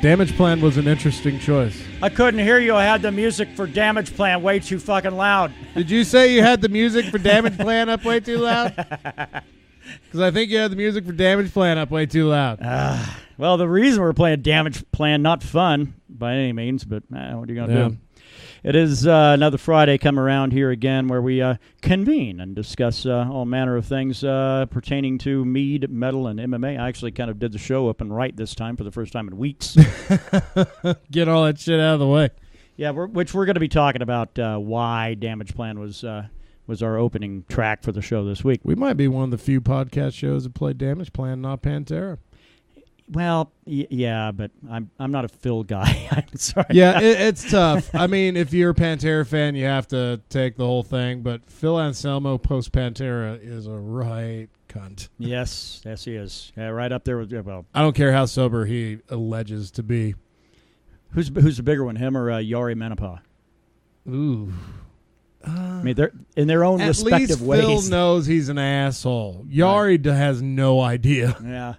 Damage Plan was an interesting choice. I couldn't hear you. I had the music for Damage Plan way too fucking loud. Did you say you had the music for Damage Plan up way too loud? Because I think you had the music for Damage Plan up way too loud. Well, the reason we're playing Damage Plan, not fun by any means, but what are you going to do? It is another Friday come around here again where we convene and discuss all manner of things pertaining to Mead, metal, and MMA. I actually kind of did the show up and right this time for the first time in weeks. Get all that shit out of the way. Yeah, which we're going to be talking about why Damage Plan was our opening track for the show this week. We might be one of the few podcast shows that play Damage Plan, not Pantera. Well, yeah, but I'm not a Phil guy. I'm sorry. Yeah, it's tough. I mean, if you're a Pantera fan, you have to take the whole thing. But Phil Anselmo post Pantera is a right cunt. Yes, he is. Yeah, right up there with I don't care how sober he alleges to be. Who's the bigger one, him or Yari Menopause? Ooh. I mean, they're in their own respective ways. At least Phil knows he's an asshole. Yari has no idea. Yeah.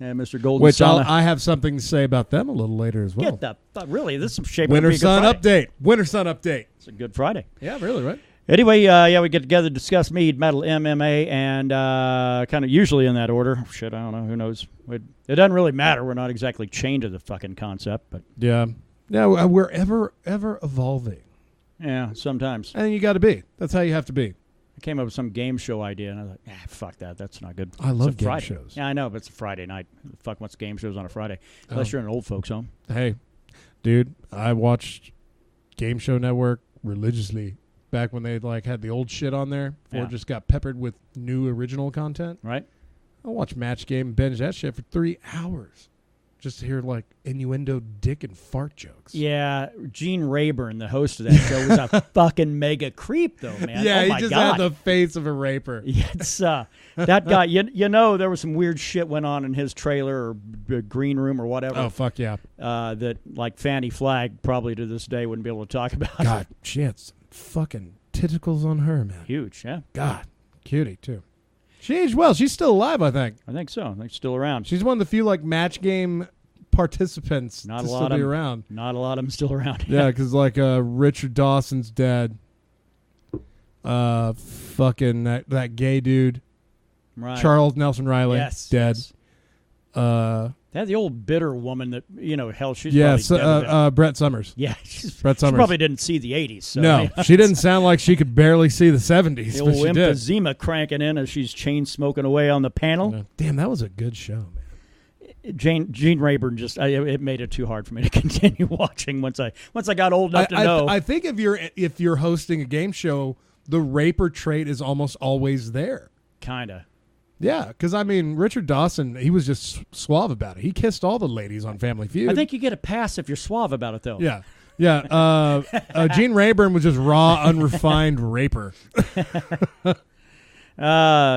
Yeah, Mr. Golden Which Sun. I have something to say about them a little later as well. Really, this is some shape. Winter Sun update. Winter Sun update. It's a good Friday. Yeah, really, right? Anyway, we get together to discuss Mead, metal, MMA, and kind of usually in that order. Shit, I don't know. Who knows? It doesn't really matter. We're not exactly chained to the fucking concept, but yeah, we're ever evolving. Yeah, sometimes. And you got to be. That's how you have to be. I came up with some game show idea, and I was like, fuck that. That's not good. I love game Friday. shows. Yeah, I know, but it's a Friday night. Fuck what's game shows on a Friday? Unless you're in an old folks' home. Hey, dude, I watched Game Show Network religiously back when they had the old shit on there before it just got peppered with new original content. Right. I watched Match Game and binge that shit for 3 hours. Just to hear innuendo, dick, and fart jokes. Yeah, Gene Rayburn, the host of that show, was a fucking mega creep, though, man. Yeah, oh he just God. had the face of a raper. Yeah, it's that guy. You know, there was some weird shit went on in his trailer or green room or whatever. Oh fuck yeah! That Fanny Flagg probably to this day wouldn't be able to talk about. God, she had some fucking tentacles on her, man. Huge, yeah. God, cutie too. She aged well. She's still alive, I think. I think so. I think she's still around. She's one of the few Match Game participants not to a lot still be around. Not a lot of them still around. Yeah, because Richard Dawson's dead. Fucking that gay dude. Right. Charles Nelson Riley. Yes. Dead. Yes. That the old bitter woman that, hell, she's probably dead. Brett Summers. Yeah. Brett Summers. She probably didn't see the 80s. So, no, she didn't sound like she could barely see the 70s. The but old she did. emphysema cranking in as she's chain smoking away on the panel. Yeah. Damn, that was a good show, man. Gene Rayburn it made it too hard for me to continue watching once I got old enough to know. I think if you're hosting a game show, the raper trait is almost always there. Kinda. Yeah, because Richard Dawson, he was just suave about it. He kissed all the ladies on Family Feud. I think you get a pass if you're suave about it, though. Yeah. Yeah. Gene Rayburn was just raw, unrefined raper.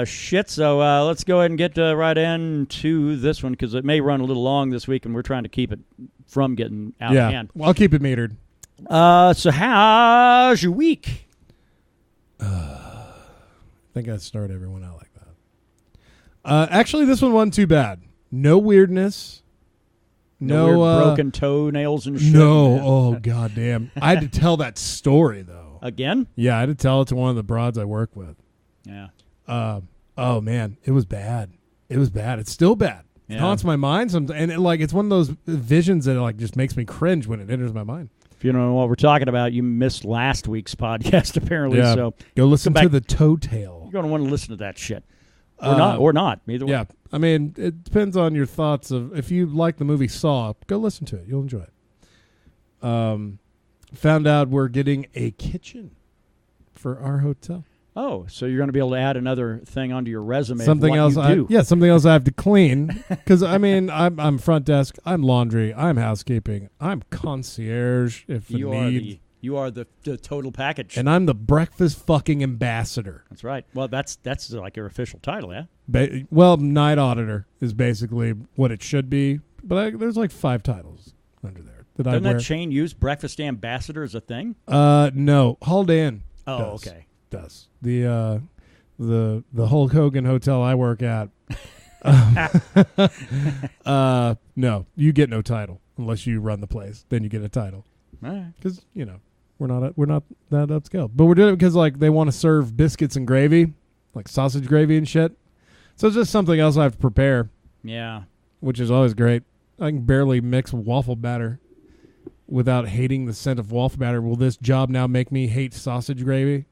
Shit. So let's go ahead and get right into this one because it may run a little long this week, and we're trying to keep it from getting out of hand. Well, I'll keep it metered. So how's your week? I think I start everyone out like that. Actually, this one wasn't too bad. No weirdness. No weird broken toenails and shit. No. Oh, goddamn. I had to tell that story, though. Again? Yeah, I had to tell it to one of the broads I work with. Yeah. Oh, man. It was bad. It was bad. It's still bad. It haunts my mind. And it's one of those visions that just makes me cringe when it enters my mind. If you don't know what we're talking about, you missed last week's podcast, apparently. Yeah. So go listen to the toe tail. You're going to want to listen to that shit. Or not. Either way. Yeah. It depends on your thoughts of if you like the movie Saw, go listen to it. You'll enjoy it. Found out we're getting a kitchen for our hotel. Oh, so you're going to be able to add another thing onto your resume. Something else I have to clean because I'm front desk, I'm laundry, I'm housekeeping, I'm concierge if you need. You are the total package. And I'm the breakfast fucking ambassador. That's right. Well, that's like your official title, yeah? Night auditor is basically what it should be. But there's 5 titles under there. Doesn't that chain use breakfast ambassador as a thing? No. Holiday Inn does. Okay. Does. The Hulk Hogan hotel I work at. No, you get no title. unless you run the place. Then you get a title. All right. Because, we're not that upscale. But we're doing it because, like, they want to serve biscuits and gravy, like sausage gravy and shit. So it's just something else I have to prepare. Yeah. Which is always great. I can barely mix waffle batter without hating the scent of waffle batter. Will this job now make me hate sausage gravy?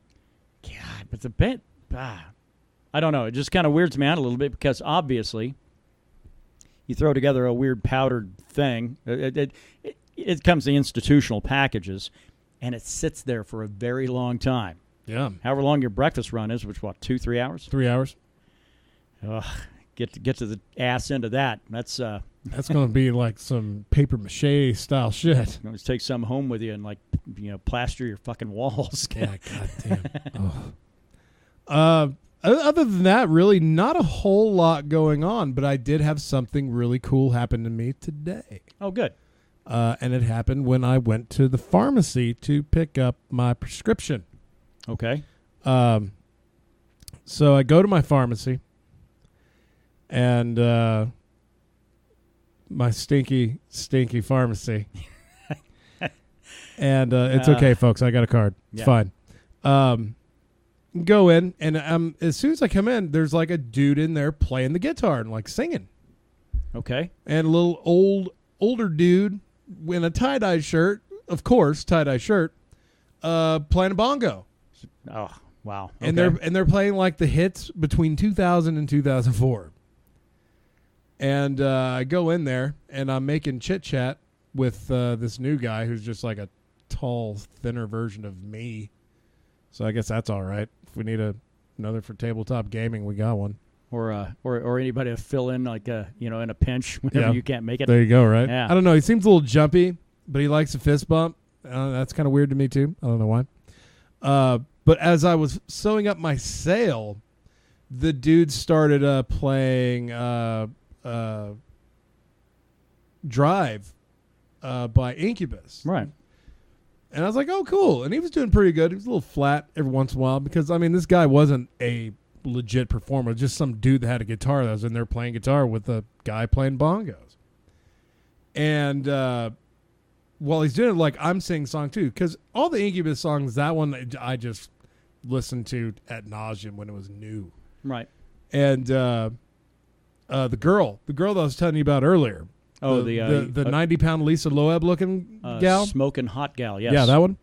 God, but the bit, I don't know. It just kind of weirds me out a little bit because obviously you throw together a weird powdered thing. It comes in institutional packages, and it sits there for a very long time. Yeah. However long your breakfast run is, which, 2-3 hours? 3 hours. Ugh, get to the ass end of that. That's going to be like some paper mache style shit. You just take some home with you and plaster your fucking walls. Yeah, goddamn. Other than that, really not a whole lot going on, but I did have something really cool happen to me today. Oh, good. And it happened when I went to the pharmacy to pick up my prescription. Okay. So I go to my pharmacy, and my stinky pharmacy. And it's okay, folks. I got a card. It's fine. Go in, and as soon as I come in, there's like a dude in there playing the guitar and like singing. Okay. And a little older dude in a tie-dye shirt, of course, tie-dye shirt, playing a bongo. Oh, wow. And okay. they're playing like the hits between 2000 and 2004. And I go in there, and I'm making chit-chat with this new guy who's just like a tall, thinner version of me. So I guess that's all right. If we need another for tabletop gaming, we got one. Or anybody to fill in in a pinch whenever you can't make it. There you go, right? Yeah. I don't know. He seems a little jumpy, but he likes a fist bump. That's kind of weird to me too. I don't know why. But as I was sewing up my sail, the dude started playing Drive by Incubus. Right. And I was like, oh, cool. And he was doing pretty good. He was a little flat every once in a while because, this guy wasn't a legit performer. Just some dude that had a guitar that was in there playing guitar with a guy playing bongos. And while he's doing it, I'm singing song too. Because all the Incubus songs, that one I just listened to ad nauseum when it was new. Right. And the girl that I was telling you about earlier. Oh, the 90-pound Lisa Loeb looking gal, smoking hot gal. Yes. Yeah, that one.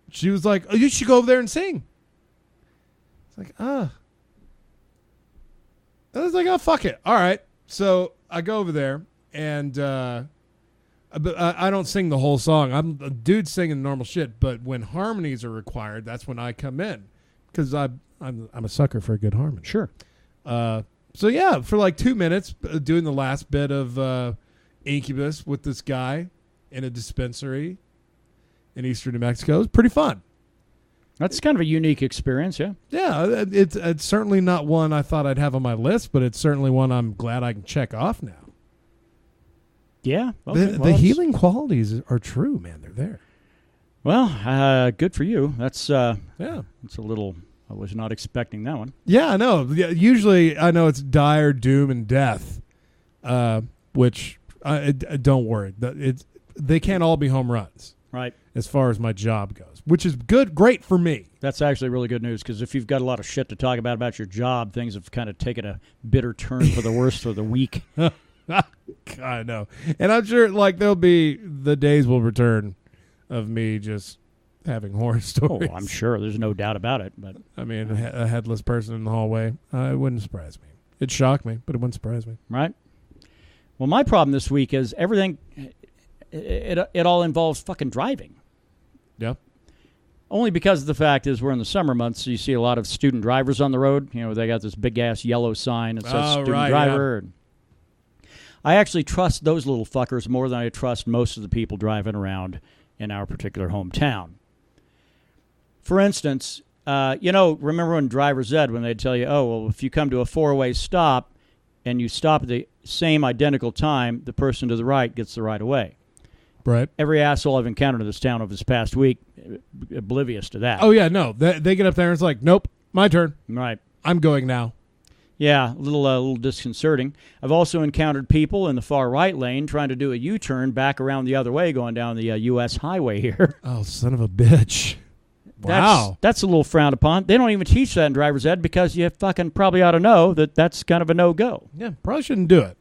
She was like, "Oh, you should go over there and sing." It's like, I was like, "Oh, fuck it, all right." So I go over there, and I don't sing the whole song. I'm a dude singing normal shit, but when harmonies are required, that's when I come in because I'm a sucker for a good harmony. Sure. So, yeah, for like 2 minutes, doing the last bit of Incubus with this guy in a dispensary in eastern New Mexico. It was pretty fun. That's kind of a unique experience, yeah. Yeah, it's certainly not one I thought I'd have on my list, but it's certainly one I'm glad I can check off now. Yeah. Okay. The healing qualities are true, man. They're there. Well, good for you. That's It's a little... I was not expecting that one. Yeah, I know. Usually, I know it's dire doom and death, which don't worry. They can't all be home runs, right? As far as my job goes, which is great for me. That's actually really good news because if you've got a lot of shit to talk about your job, things have kind of taken a bitter turn for the worse for the week. I know, and I'm sure there'll be the days will return of me just having horror stories. Oh, I'm sure. There's no doubt about it. But a headless person in the hallway, it wouldn't surprise me. It'd shock me, but it wouldn't surprise me. Right. Well, my problem this week is everything, it all involves fucking driving. Yeah. Only because the fact is we're in the summer months, so you see a lot of student drivers on the road. They got this big-ass yellow sign that says student driver. Yeah. I actually trust those little fuckers more than I trust most of the people driving around in our particular hometown. For instance, remember when driver's ed, when they'd tell you, oh, well, if you come to a four-way stop and you stop at the same identical time, the person to the right gets the right of way. Right. Every asshole I've encountered in this town over this past week, oblivious to that. Oh, yeah, no. They get up there and it's like, nope, my turn. Right. I'm going now. Yeah, a little disconcerting. I've also encountered people in the far right lane trying to do a U-turn back around the other way going down the U.S. highway here. Oh, son of a bitch. Wow. That's a little frowned upon. They don't even teach that in driver's ed because you fucking probably ought to know that that's kind of a no-go. Yeah, probably shouldn't do it.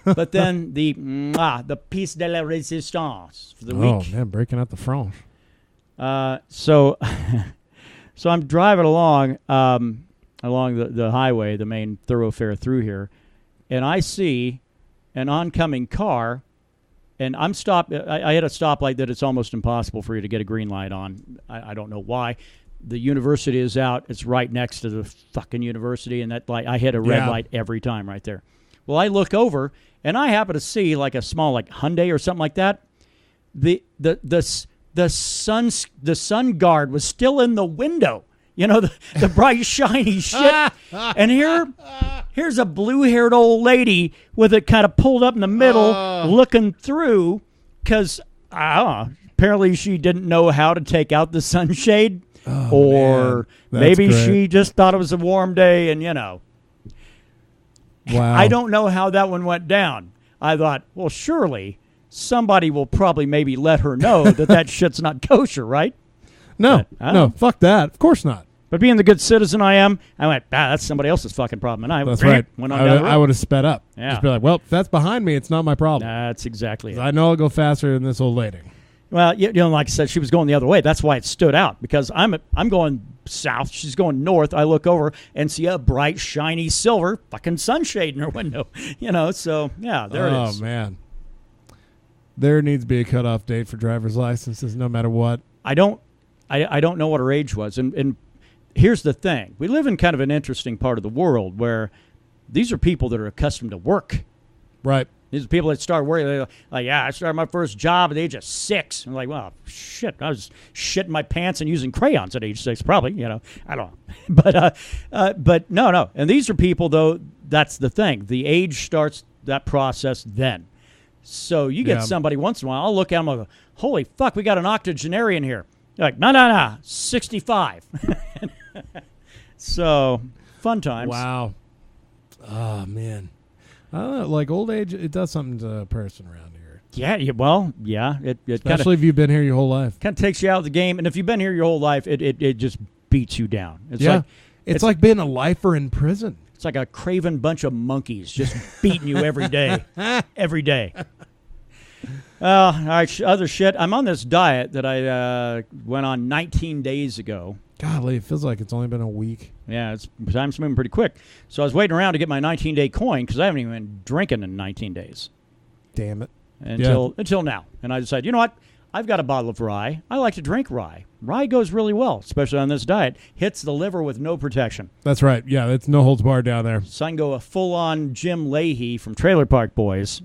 But then the piece de la résistance for the week. Oh, man, breaking out the French. So I'm driving along the highway, the main thoroughfare through here, and I see an oncoming car, and I'm stopped. I hit a stoplight that it's almost impossible for you to get a green light on. I don't know why. The university is out. It's right next to the fucking university, and that light, I hit a red light every time right there. Well, I look over, and I happen to see like a small like Hyundai or something like that. The sun guard was still in the window. You know, the bright, shiny shit. And here's a blue-haired old lady with it kind of pulled up in the middle, looking through, because, apparently she didn't know how to take out the sunshade. Or maybe she just thought it was a warm day, and, you know. Wow. I don't know how that one went down. I thought, well, surely somebody will probably maybe let her know that shit's not kosher, right? No, fuck that. Of course not. But being the good citizen I am, I went, that's somebody else's fucking problem. And that's right. Went on down the road. I would have sped up. Yeah. Just be like, well, if that's behind me, it's not my problem. That's exactly it. I know I'll go faster than this old lady. Well, you know, like I said, she was going the other way. That's why it stood out, because I'm going south. She's going north. I look over and see a bright, shiny silver fucking sunshade in her window. You know, so, yeah, there it is. Oh, man. There needs to be a cutoff date for driver's licenses no matter what. I don't know what her age was. And here's the thing. We live in kind of an interesting part of the world where these are people that are accustomed to work. Right. These are people that start working. They're like, I started my first job at the age of 6. I'm like, well, shit, I was shitting my pants and using crayons at age 6, probably. You know, I don't know. But no. And these are people, though, that's the thing. The age starts that process then. So you get somebody once in a while, I'll look at them and go, holy fuck, we got an octogenarian here. They're like, no, 65. So, fun times. Wow. Oh, man. I don't know, like old age, it does something to a person around here. Yeah. It Especially if you've been here your whole life. Kind of takes you out of the game. And if you've been here your whole life, it just beats you down. It's like being a lifer in prison. It's like a craven bunch of monkeys just beating you every day. Every day. All right, other shit. I'm on this diet that I went on 19 days ago. Golly, it feels like it's only been a week. Yeah, time's moving pretty quick. So I was waiting around to get my 19-day coin because I haven't even been drinking in 19 days. Damn it. Until now. And I decided, you know what? I've got a bottle of rye. I like to drink rye. Rye goes really well, especially on this diet. Hits the liver with no protection. That's right. Yeah, it's no holds barred down there. So I can go a full-on Jim Leahy from Trailer Park Boys,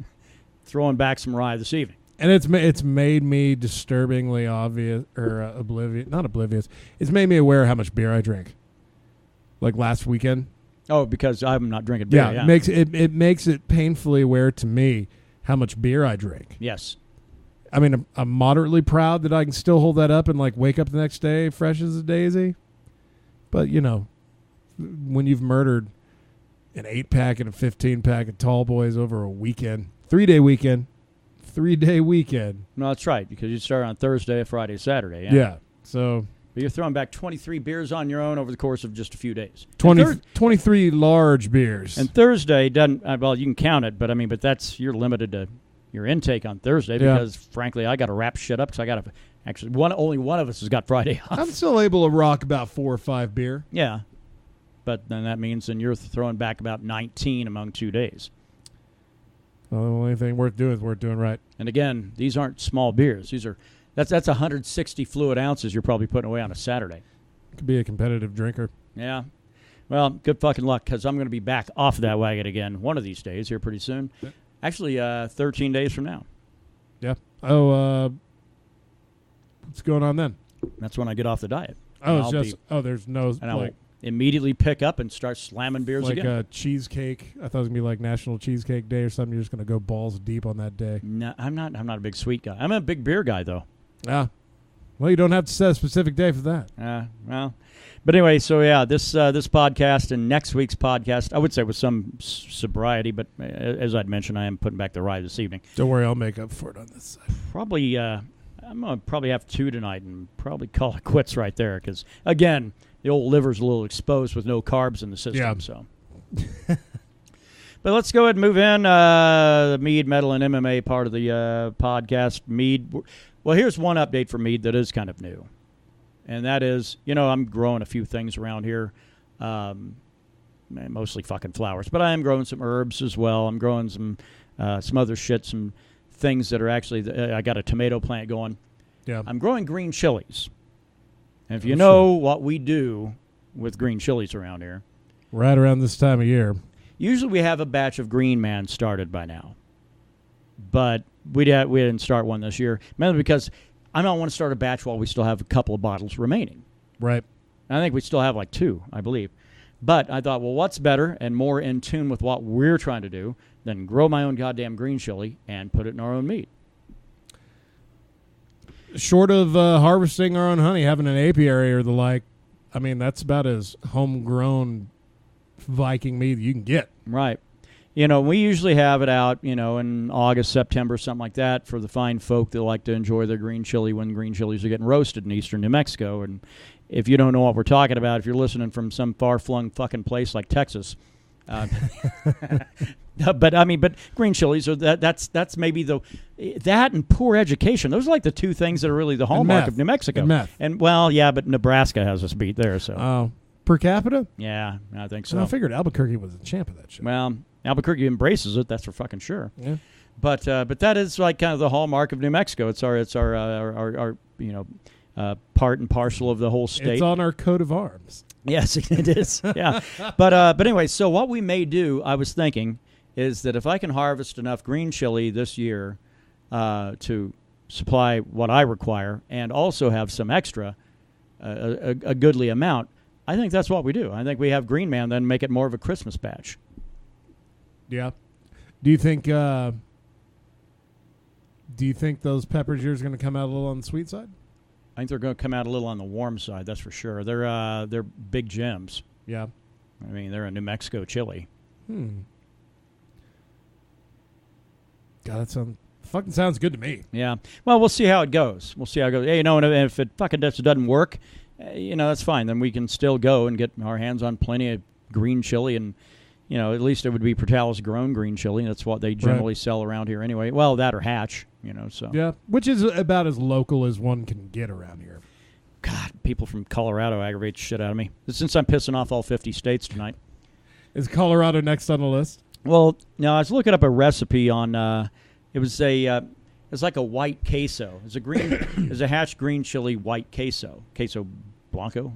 throwing back some rye this evening. And it's made me disturbingly obvious or oblivious. Not oblivious. It's made me aware of how much beer I drink. Like last weekend. Oh, because I'm not drinking beer. Yeah, it makes it painfully aware to me how much beer I drink. Yes. I mean, I'm moderately proud that I can still hold that up and like wake up the next day fresh as a daisy. But you know, when you've murdered an 8-pack and a 15-pack of Tall Boys over a weekend, 3-day weekend. No, that's right, because you start on Thursday, Friday, Saturday. Yeah. So. But you're throwing back 23 beers on your own over the course of just a few days. 23 large beers. And Thursday doesn't, well, you can count it, but you're limited to your intake on Thursday because, frankly, I got to wrap shit up because I got to, actually, only one of us has got Friday off. I'm still able to rock about 4 or 5 beer. Yeah. But then that means you're throwing back about 19 among 2 days. Well, the only thing worth doing is worth doing right. And again, these aren't small beers. That's 160 fluid ounces you're probably putting away on a Saturday. Could be a competitive drinker. Yeah. Well, good fucking luck because I'm going to be back off that wagon again one of these days here pretty soon. Yeah. Actually, 13 days from now. Yeah. Oh, what's going on then? That's when I get off the diet. There's no. And I will immediately pick up and start slamming beers again. Like a cheesecake. I thought it was going to be like National Cheesecake Day or something. You're just going to go balls deep on that day. No, I'm not a big sweet guy. I'm a big beer guy, though. Yeah. Well, you don't have to set a specific day for that. Well, but anyway, so yeah, this podcast and next week's podcast, I would say with some sobriety, but as I'd mentioned, I am putting back the rye this evening. Don't worry, I'll make up for it on this side. Probably, I'm gonna probably have 2 tonight and probably call it quits right there because again, the old liver's a little exposed with no carbs in the system. Yeah. So. But let's go ahead and move in. The Mead Metal and MMA part of the podcast. Mead. Well, here's one update for Mead that is kind of new. And that is, I'm growing a few things around here. Mostly fucking flowers. But I am growing some herbs as well. I'm growing some other shit, some things that are actually, I got a tomato plant going. Yeah. I'm growing green chilies. And if you know what we do with green chilies around here. Right around this time of year. Usually we have a batch of Green Man started by now. But we didn't start one this year, mainly because I don't want to start a batch while we still have a couple of bottles remaining. Right. I think we still have like 2, I believe. But I thought, well, what's better and more in tune with what we're trying to do than grow my own goddamn green chili and put it in our own meat? Short of harvesting our own honey, having an apiary or the like, I mean, that's about as homegrown Viking meat you can get. Right. We usually have it out, in August, September, something like that for the fine folk that like to enjoy their green chili when green chilies are getting roasted in eastern New Mexico. And if you don't know what we're talking about, if you're listening from some far-flung fucking place like Texas, but green chilies are that's maybe that and poor education. Those are like the 2 things that are really the hallmark of New Mexico. And meth. And well, yeah, but Nebraska has us beat there. So per capita? Yeah, I think so. Well, I figured Albuquerque was the champ of that shit. Well, Albuquerque embraces it. That's for fucking sure. Yeah. But that is like kind of the hallmark of New Mexico. It's our part and parcel of the whole state. It's on our coat of arms. Yes, it is. Yeah. But anyway, so what we may do, I was thinking, is that if I can harvest enough green chili this year to supply what I require and also have some extra, a goodly amount, I think that's what we do. I think we have Green Man then make it more of a Christmas batch. Yeah. Do you think those peppers of yours are going to come out a little on the sweet side? I think they're going to come out a little on the warm side, that's for sure. They're big gems. Yeah. I mean, they're a New Mexico chili. God, that fucking sounds good to me. Yeah. Well, we'll see how it goes. Hey, and if it fucking doesn't work, that's fine. Then we can still go and get our hands on plenty of green chili and, at least it would be Portales grown green chili. That's what they generally sell around here anyway. Well, that or Hatch, so. Yeah, which is about as local as one can get around here. God, people from Colorado aggravate the shit out of me. Since I'm pissing off all 50 states tonight. Is Colorado next on the list? Well, no, I was looking up a recipe on, it's like a white queso. It's a Hatch green chili white queso Blanco,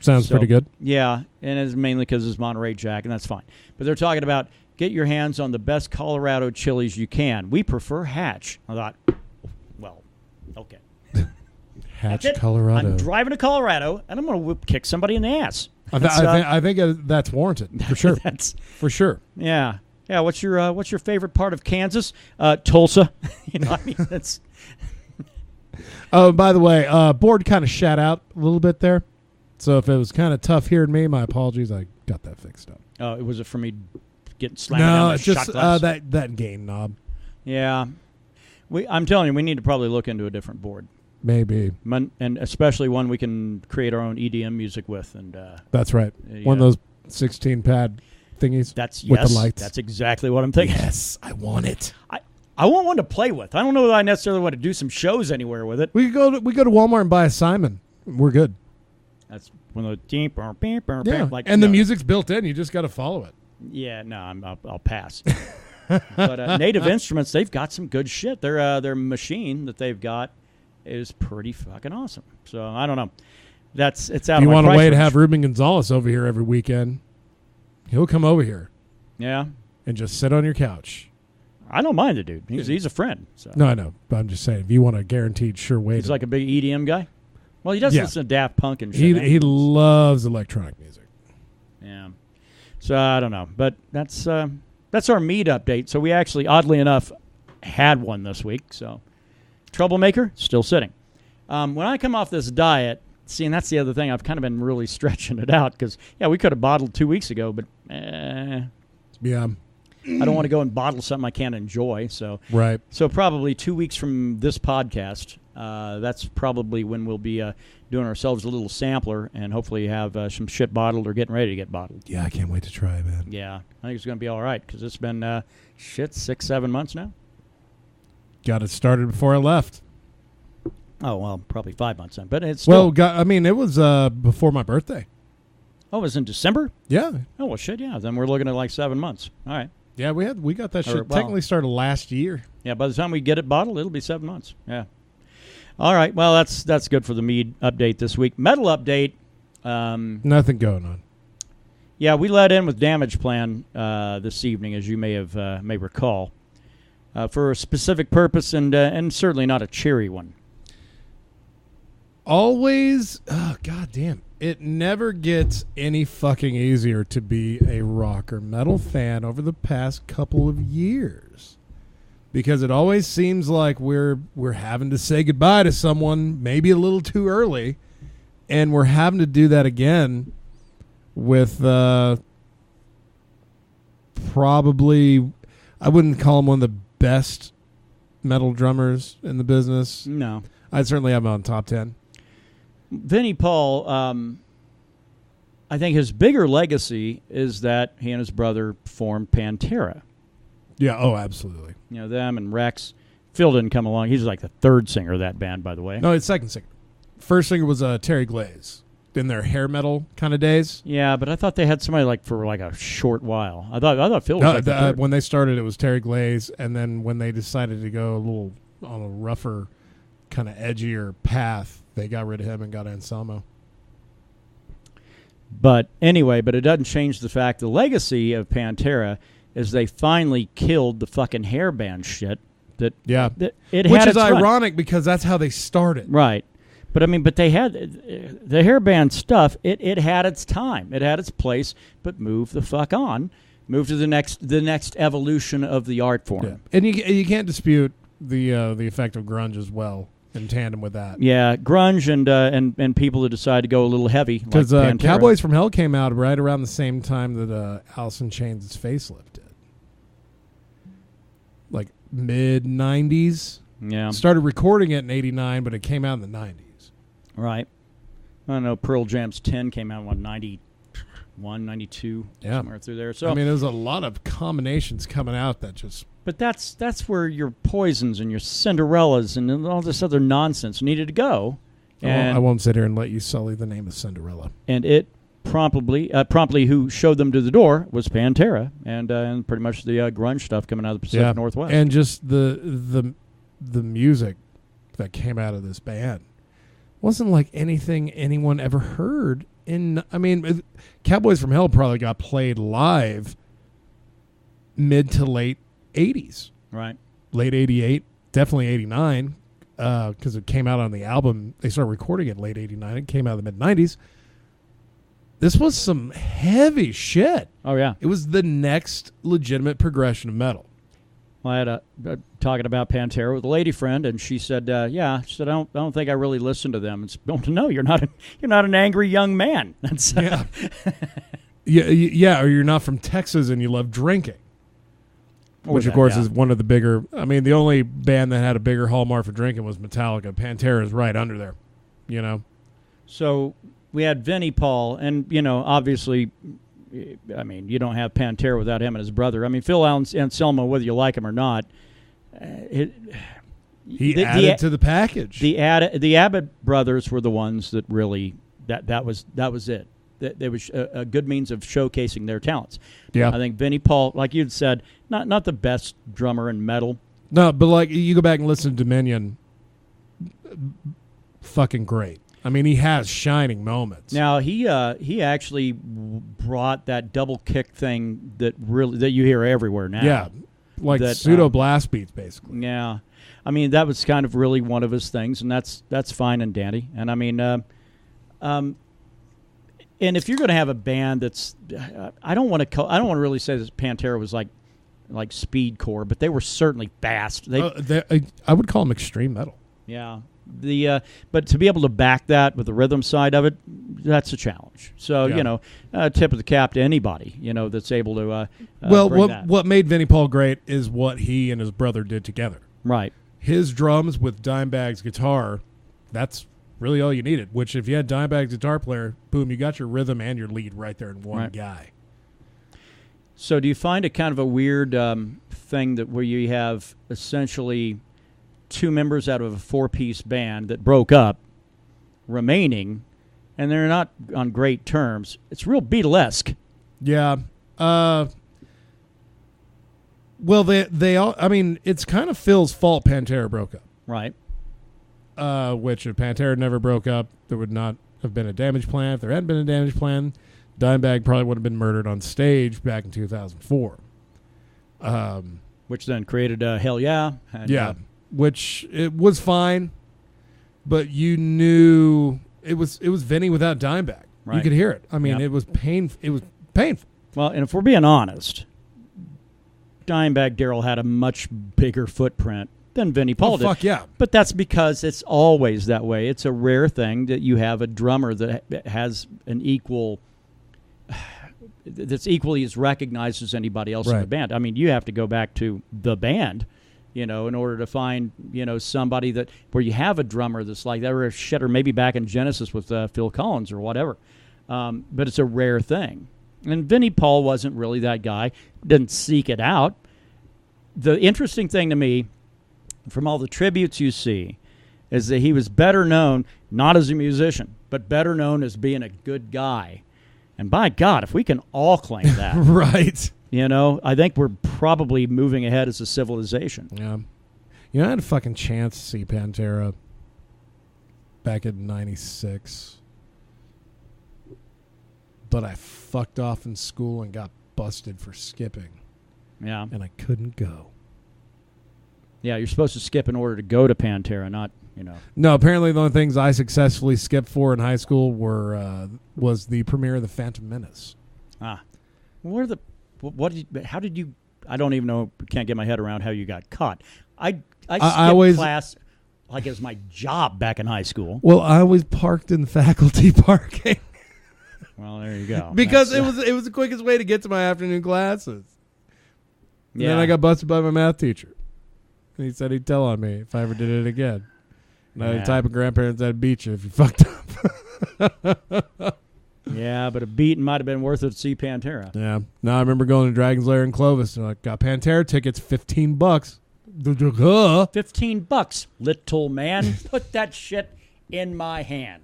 Sounds pretty good. Yeah, and it's mainly because it's Monterey Jack, and that's fine. But they're talking about get your hands on the best Colorado chilies you can. We prefer Hatch. I thought, well, okay. Hatch, Colorado. I'm driving to Colorado, and I'm going to kick somebody in the ass. I think that's warranted, for sure. For sure. Yeah. Yeah, what's your favorite part of Kansas? Tulsa. That's... Oh, by the way, board kind of shat out a little bit there. So if it was kind of tough hearing me, my apologies. I got that fixed up. Oh, was it for me getting slammed down my shot glass? that gain knob. Yeah. I'm telling you, we need to probably look into a different board. Maybe. And especially one we can create our own EDM music with. And that's right. One of those 16-pad thingies with the lights. That's exactly what I'm thinking. Yes, I want it. I want one to play with. I don't know that I necessarily want to do some shows anywhere with it. We go to Walmart and buy a Simon. We're good. That's one of the the music's built in. You just got to follow it. Yeah, no, I'll pass. But Native Instruments, they've got some good shit. Their machine that they've got is pretty fucking awesome. So I don't know. It's out. If you want a way to have Ruben Gonzalez over here every weekend, he'll come over here. Yeah, and just sit on your couch. I don't mind the dude. He's a friend. So. No, I know. But I'm just saying, if you want a guaranteed sure way. He's like a big EDM guy? Well, he does listen to Daft Punk and shit. He loves electronic music. Yeah. So, I don't know. But that's our Mead update. So, we actually, oddly enough, had one this week. So, Troublemaker, still sitting. When I come off this diet, see, and that's the other thing, I've kind of been really stretching it out because, we could have bottled 2 weeks ago, but Yeah. I don't want to go and bottle something I can't enjoy. So Right. So probably 2 weeks from this podcast, that's probably when we'll be doing ourselves a little sampler and hopefully have some shit bottled or getting ready to get bottled. Yeah, I can't wait to try it, man. Yeah, I think it's going to be all right because it's been 6-7 months now. Got it started before I left. Oh, well, probably 5 months then. But it's still... it was before my birthday. Oh, it was in December? Yeah. Oh, well, shit, yeah. Then we're looking at like 7 months. All right. Yeah, we got that shit technically started last year. Yeah, by the time we get it bottled, it'll be 7 months. Yeah. All right. Well, that's good for the Mead update this week. Metal update. Nothing going on. Yeah, we let in with Damage Plan this evening, as you may recall, for a specific purpose and certainly not a cheery one. Always, god damn, it never gets any fucking easier to be a rock or metal fan over the past couple of years. Because it always seems like we're having to say goodbye to someone maybe a little too early, and we're having to do that again with probably, I wouldn't call him one of the best metal drummers in the business. No. I'd certainly have him on top 10. Vinnie Paul, I think his bigger legacy is that he and his brother formed Pantera. Yeah, oh, absolutely. You know, them and Rex. Phil didn't come along. He's like the third singer of that band, by the way. No, it's second singer. First singer was Terry Glaze in their hair metal kind of days. Yeah, but I thought they had somebody for a short while. I thought Phil was the third. When they started, it was Terry Glaze, and then when they decided to go a little on a rougher, kind of edgier path, they got rid of him and got Anselmo. But anyway, it doesn't change the fact the legacy of Pantera is they finally killed the fucking hairband shit. Which is ironic because that's how they started. Right. But they had the hairband stuff. It had its time. It had its place, but move the fuck on. Move to the next evolution of the art form. Yeah. And you can't dispute the effect of grunge as well. In tandem with that. Yeah, grunge and people that decide to go a little heavy. Because like Cowboys from Hell came out right around the same time that Alice in Chains' Facelift did. Like mid-90s. Yeah. Started recording it in 89, but it came out in the 90s. Right. I don't know, Pearl Jam's 10 came out in 91, 92, somewhere through there. So there's a lot of combinations coming out that just... But that's where your Poisons and your Cinderellas and all this other nonsense needed to go. I won't sit here and let you sully the name of Cinderella. And it promptly who showed them to the door was Pantera and pretty much the grunge stuff coming out of the Pacific Northwest. And just the music that came out of this band wasn't like anything anyone ever heard. Cowboys from Hell probably got played live mid to late 80s. Right. Late 88, definitely 89, because it came out on the album. They started recording it late 89. It came out in the mid-90s. This was some heavy shit. Oh, yeah. It was the next legitimate progression of metal. Well, I had talking about Pantera with a lady friend, and she said, "I don't think I really listened to them." It's no, you're not an angry young man. That's yeah, or you're not from Texas and you love drinking. Which, of course, is one of the bigger... the only band that had a bigger hallmark for drinking was Metallica. Pantera is right under there, So we had Vinnie Paul, and, obviously, you don't have Pantera without him and his brother. Phil Anselmo, whether you like him or not... he added to the package. The Abbott brothers were the ones that really... That was it. There was a good means of showcasing their talents. Yeah. I think Vinnie Paul, like you'd said, not the best drummer in metal. No, but like you go back and listen to Dominion, fucking great. He has shining moments. Now he actually brought that double kick thing that you hear everywhere now. Yeah, like pseudo blast beats, basically. Yeah, that was kind of really one of his things, and that's fine and dandy. And and if you're going to have a band that's, I don't want to really say that Pantera was like speedcore, but they were certainly fast. I would call them extreme metal. Yeah, But to be able to back that with the rhythm side of it, that's a challenge. So tip of the cap to anybody that's able to. What made Vinnie Paul great is what he and his brother did together. Right. His drums with Dimebag's guitar, that's really all you needed. Which if you had Dimebag's guitar player, boom, you got your rhythm and your lead right there in one guy. So do you find it kind of a weird thing that where you have essentially two members out of a four-piece band that broke up remaining, and they're not on great terms? It's real Beatlesque. Yeah. Well, they all. I mean, it's kind of Phil's fault Pantera broke up. Right. Which if Pantera never broke up, there would not have been a Damage Plan. If there hadn't been a Damage Plan, Dimebag probably would have been murdered on stage back in 2004. Which then created Hell Yeah. And, which it was fine, but you knew it was Vinny without Dimebag. Right. You could hear it. I mean, it was painful. It was painful. Well, and if we're being honest, Dimebag Darrell had a much bigger footprint than Vinnie Paul did. Fuck yeah. But that's because it's always that way. It's a rare thing that you have a drummer that has an equal, that's equally as recognized as anybody else in the band. I mean, you have to go back to the band, in order to find, somebody that where you have a drummer that's like that, or maybe back in Genesis with Phil Collins or whatever. But it's a rare thing. And Vinnie Paul wasn't really that guy, didn't seek it out. The interesting thing to me, from all the tributes you see, is that he was better known, not as a musician, but better known as being a good guy. And by God, if we can all claim that. Right. I think we're probably moving ahead as a civilization. Yeah. I had a fucking chance to see Pantera back in 96. But I fucked off in school and got busted for skipping. Yeah. And I couldn't go. Yeah, you're supposed to skip in order to go to Pantera, not, No, apparently the only things I successfully skipped for in high school was the premiere of The Phantom Menace. Ah. How did you, I don't even know, can't get my head around how you got caught. I skipped class like it was my job back in high school. Well, I always parked in faculty parking. Well, there you go. Because it was the quickest way to get to my afternoon classes. And then I got busted by my math teacher. And he said he'd tell on me if I ever did it again. And I had the type of grandparents that'd beat you if you fucked up. Yeah, but a beating might have been worth it to see Pantera. Yeah. Now I remember going to Dragon's Lair in Clovis and got Pantera tickets, $15. $15, little man. Put that shit in my hand.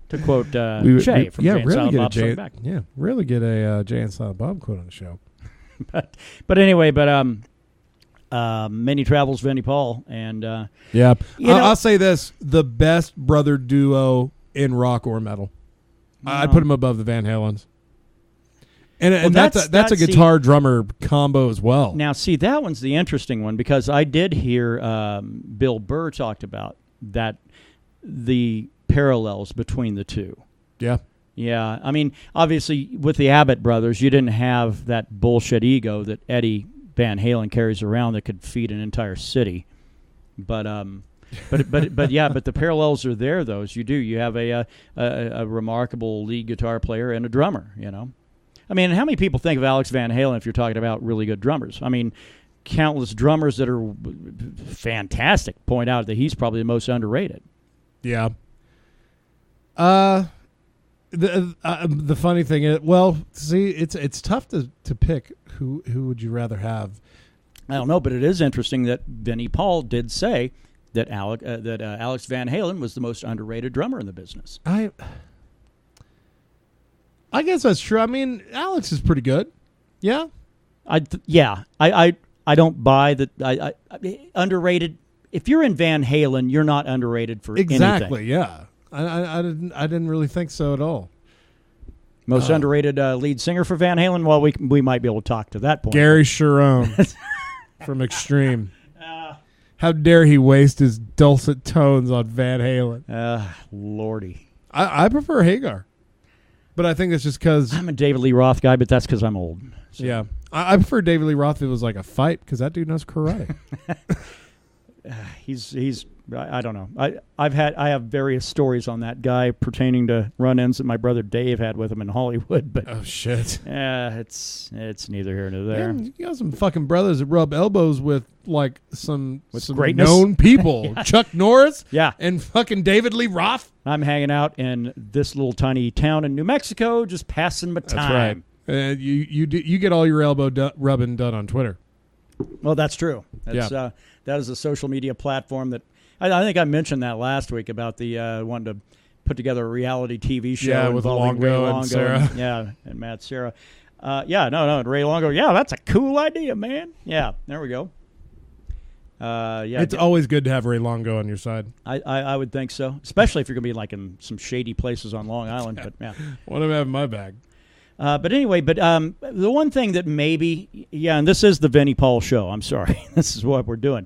To quote Jay from Jay and Silent Bob Strike Back. Yeah, really get a Jay and Silent Bob quote on the show. but anyway, many travels Vinnie Paul, and I'll say this: the best brother duo in rock or metal. I'd put them above the Van Halens. And that's a guitar drummer combo as well. Now, see, that one's the interesting one because I did hear Bill Burr talked about that the parallels between the two. Yeah. Yeah. I mean, obviously, with the Abbott brothers, you didn't have that bullshit ego that Eddie Van Halen carries around that could feed an entire city. But the parallels are there, though. As you do. You have a remarkable lead guitar player and a drummer, I mean, how many people think of Alex Van Halen if you're talking about really good drummers? I mean, countless drummers that are fantastic point out that he's probably the most underrated. Yeah. The funny thing is, it's tough to pick who would you rather have. I don't know, but it is interesting that Vinnie Paul did say that Alex Van Halen was the most underrated drummer in the business. I guess that's true. I mean, Alex is pretty good. Yeah. I don't buy that. Underrated. If you're in Van Halen, you're not underrated for anything. Exactly. Yeah. I didn't really think so at all. Most underrated lead singer for Van Halen? Well, we might be able to talk to that point. Gary Cherone from Extreme. How dare he waste his dulcet tones on Van Halen? Lordy. I prefer Hagar. But I think it's just because... I'm a David Lee Roth guy, but that's because I'm old. So. Yeah. I prefer David Lee Roth if it was like a fight because that dude knows karate. he's I don't know. I have various stories on that guy pertaining to run-ins that my brother Dave had with him in Hollywood. But oh shit, yeah, it's neither here nor there. Man, you got some fucking brothers that rub elbows with like some greatness. known people, yeah. Chuck Norris, yeah, and fucking David Lee Roth. I'm hanging out in this little tiny town in New Mexico, just passing my time. That's right. You get all your elbow rubbing done on Twitter. Well, that's true. That is a social media platform that I think I mentioned that last week about the wanting to put together a reality TV show with involving Ray Longo and Sarah. And Matt Serra. Ray Longo. Yeah, that's a cool idea, man. Yeah, there we go. It's always good to have Ray Longo on your side. I would think so, especially if you're going to be like in some shady places on Long Island. But yeah, want him having my bag. But anyway, the one thing that maybe, and this is the Vinnie Paul show. I'm sorry. This is what we're doing.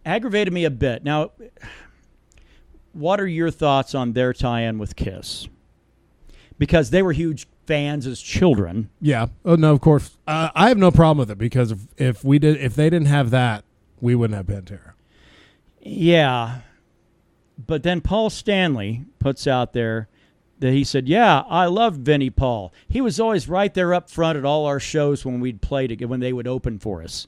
Aggravated me a bit. Now, what are your thoughts on their tie-in with Kiss? Because they were huge fans as children. Yeah. Oh, no, of course. I have no problem with it because if they didn't have that, we wouldn't have Pantera. Yeah. But then Paul Stanley puts out there that he said, yeah, I loved Vinnie Paul. He was always right there up front at all our shows when we'd play together, when they would open for us.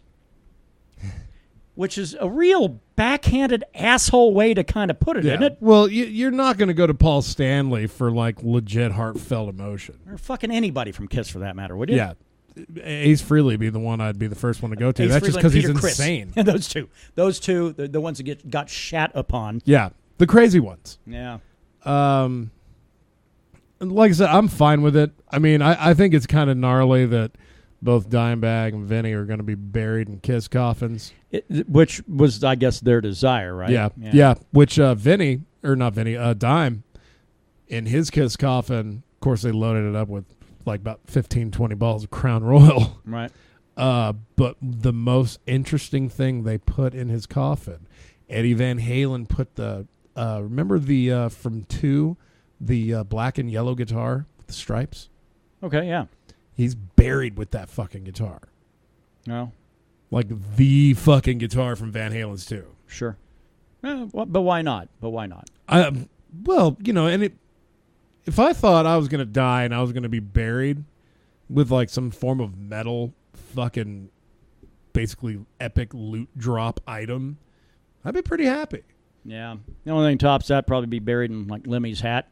Which is a real backhanded asshole way to kind of put it, isn't it? Well, you're not going to go to Paul Stanley for like legit heartfelt emotion. Or fucking anybody from Kiss for that matter, would you? Yeah. Ace Frehley be the one I'd be the first one to go to. That's just because he's insane. And those two, the ones that got shat upon. Yeah, the crazy ones. Yeah. Like I said, I'm fine with it. I mean, I think it's kind of gnarly that both Dimebag and Vinny are going to be buried in Kiss coffins. Which was, I guess, their desire, right? Yeah. Which Dime, in his Kiss coffin, of course, they loaded it up with like about 15, 20 bottles of Crown Royal. Right. But the most interesting thing they put in his coffin, Eddie Van Halen put the, remember the, from 2, the black and yellow guitar with the stripes? Okay, yeah. He's buried with that fucking guitar. No. Like the fucking guitar from Van Halen's 2. Sure. But why not? Well, if I thought I was going to die and I was going to be buried with like some form of metal fucking basically epic loot drop item, I'd be pretty happy. Yeah. The only thing tops that probably be buried in like Lemmy's hat.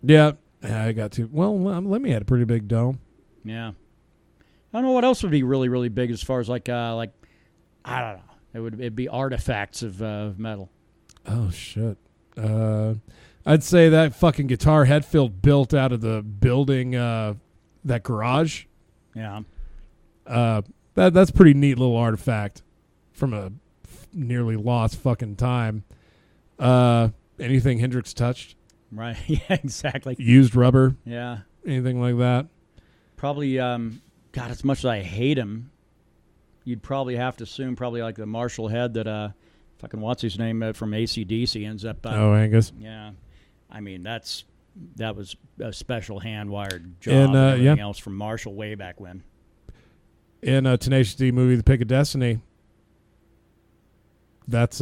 Yeah, I got to. Well, Lemmy had a pretty big dome. Yeah. I don't know what else would be really, really big as far as like I don't know. It'd be artifacts of metal. Oh shit. I'd say that fucking guitar Hetfield built out of the building, that garage. Yeah. That's pretty neat little artifact from a nearly lost fucking time. Anything Hendrix touched? Right. Yeah, exactly. Used rubber? Yeah. Anything like that? Probably, God, as much as I hate him, you'd probably have to assume probably like the Marshall head that, fucking what's his name from AC/DC ends up. Angus. Yeah. I mean, that was a special hand-wired job and everything else from Marshall way back when. In a Tenacious D movie, The Pick of Destiny, that's,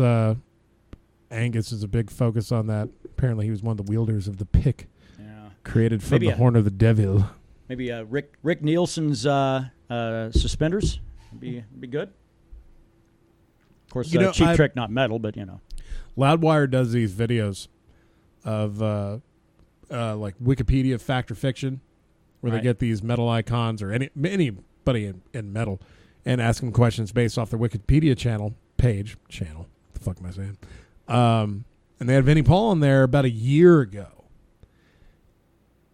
Angus is a big focus on that. Apparently he was one of the wielders of the pick. Yeah. Created from the horn of the devil. Maybe Rick Nielsen's suspenders would be good. Of course, Cheap Trick, not metal, but Loudwire does these videos of like Wikipedia fact or fiction, where they get these metal icons or anybody in metal and ask them questions based off their Wikipedia page. What the fuck am I saying? And they had Vinnie Paul on there about a year ago.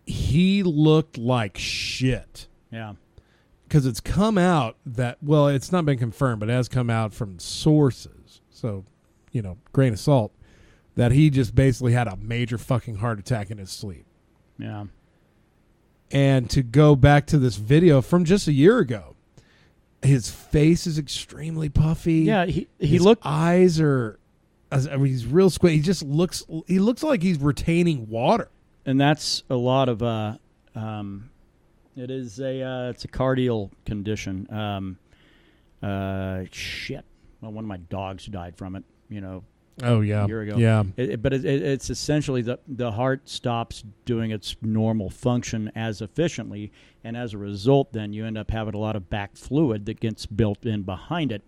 He looked like shit. Yeah. Because it's come out that, well, it's not been confirmed, but it has come out from sources. So, grain of salt, that he just basically had a major fucking heart attack in his sleep. Yeah. And to go back to this video from just a year ago, his face is extremely puffy. Yeah, his eyes are, he's real squint. He just looks like he's retaining water. And that's a lot of it's a cardiac condition. one of my dogs died from it. Oh yeah, a year ago. Yeah. But it's essentially the heart stops doing its normal function as efficiently, and as a result, then you end up having a lot of back fluid that gets built in behind it.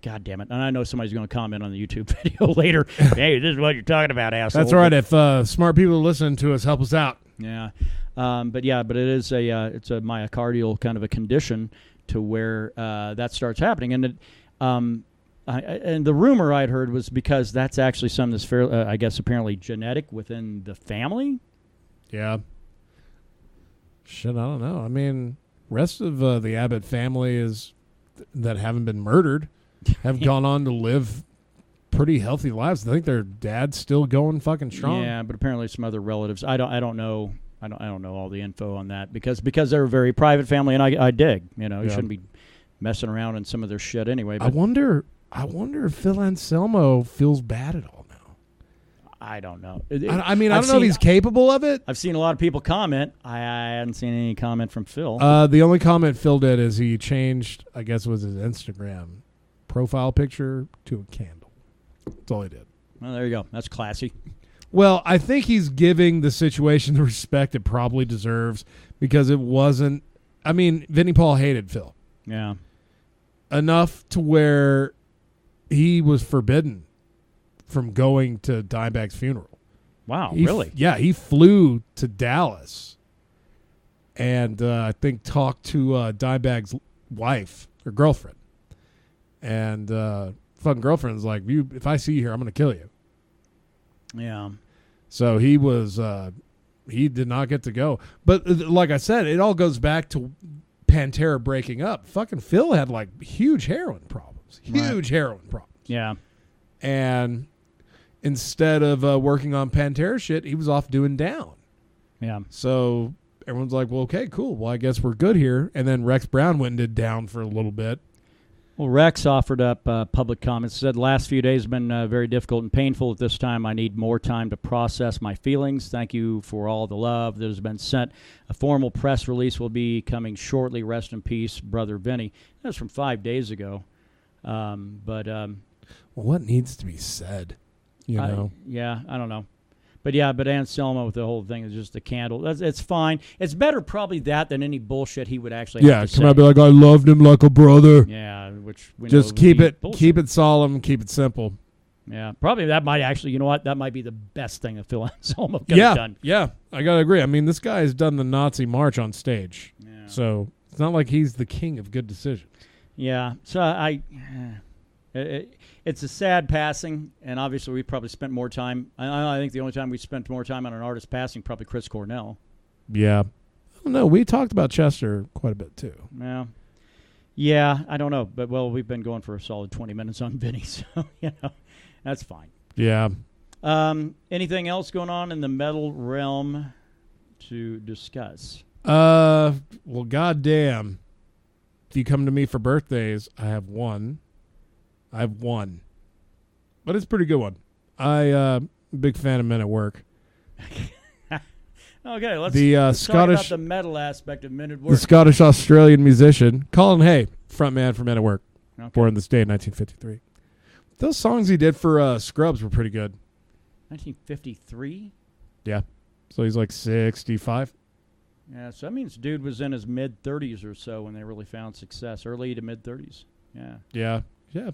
God damn it. And I know somebody's going to comment on the YouTube video later. Hey, this is what you're talking about, asshole. That's all right. If smart people listening to us, help us out. Yeah. But it is it's a myocardial kind of a condition to where that starts happening. And and the rumor I'd heard was because that's actually something that's I guess apparently genetic within the family. Yeah. Shit, I don't know. I mean, rest of the Abbott family that haven't been murdered have gone on to live pretty healthy lives. I think their dad's still going fucking strong. Yeah, but apparently some other relatives. I don't know. I don't know all the info on that because they're a very private family, and I dig. You shouldn't be messing around in some of their shit anyway. But I wonder if Phil Anselmo feels bad at all now. I don't know. I don't know if he's capable of it. I've seen a lot of people comment. I hadn't seen any comment from Phil. The only comment Phil did is he changed, I guess it was his Instagram profile picture to a candle. That's all he did. Well, there you go. That's classy. Well, I think he's giving the situation the respect it probably deserves because it wasn't. I mean, Vinnie Paul hated Phil. Yeah. Enough to where he was forbidden from going to Dimebag's funeral. Wow, really? Yeah, he flew to Dallas and I think talked to Dimebag's wife or girlfriend. And fucking girlfriend's like, if I see you here, I'm going to kill you. Yeah. So he was, he did not get to go. But like I said, it all goes back to Pantera breaking up. Fucking Phil had like huge heroin problems. Huge heroin problems. Yeah. And instead of working on Pantera shit, he was off doing Down. Yeah. So everyone's like, well, okay, cool. Well, I guess we're good here. And then Rex Brown went and did Down for a little bit. Well, Rex offered up public comments, said, last few days have been very difficult and painful. At this time, I need more time to process my feelings. Thank you for all the love that has been sent. A formal press release will be coming shortly. Rest in peace, Brother Vinnie. That was from 5 days ago. Well, what needs to be said? Yeah, I don't know. But Anselmo with the whole thing is just a candle. It's fine. It's better probably that than any bullshit he would actually have to come out and say. be like, I loved him like a brother. Yeah, which we just know keep it bullshit. Keep it solemn, keep it simple. Yeah, probably that might actually, you know what? That might be the best thing that Phil Anselmo could have done. Yeah, I got to agree. I mean, this guy has done the Nazi march on stage. Yeah. So it's not like he's the king of good decisions. Yeah, so it's a sad passing, and obviously we probably spent more time. I think the only time we spent more time on an artist passing probably Chris Cornell. Yeah. I don't know. We talked about Chester quite a bit, too. Yeah, I don't know. But, we've been going for a solid 20 minutes on Vinny, so, that's fine. Yeah. Anything else going on in the metal realm to discuss? Well, goddamn. If you come to me for birthdays, I have one. But it's a pretty good one. I'm a big fan of Men at Work. Okay, let's talk about the metal aspect of Men at Work. The Scottish-Australian musician, Colin Hay, frontman for Men at Work, born in this day in 1953. Those songs he did for Scrubs were pretty good. 1953? Yeah. So he's like 65. Yeah, so that means dude was in his mid-30s or so when they really found success, early to mid-30s. Yeah. Yeah.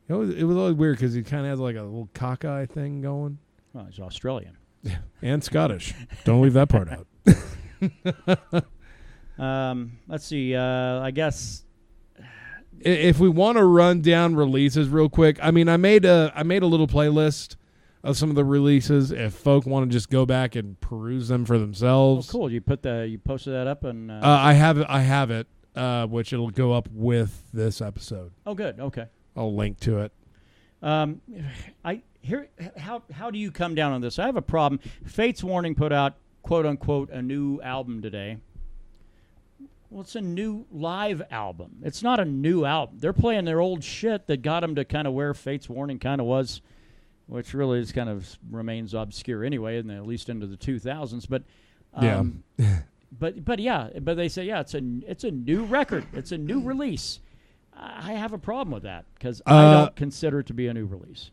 It was always weird because he kind of has like a little cockeye thing going. Well, he's Australian. And Scottish. Don't leave that part out. Let's see. I guess if we want to run down releases real quick, I mean, I made a little playlist of some of the releases. If folk want to just go back and peruse them for themselves. Oh, cool. You posted that up and. I have it, which it'll go up with this episode. Oh, good. Okay. I'll link to it. How do you come down on this? I have a problem. Fates Warning put out, quote unquote, a new album today. Well, it's a new live album. It's not a new album. They're playing their old shit that got them to kind of where Fates Warning kind of was, which really is kind of remains obscure anyway, at least into the 2000s. But but they say it's a new record. It's a new release. I have a problem with that because I don't consider it to be a new release.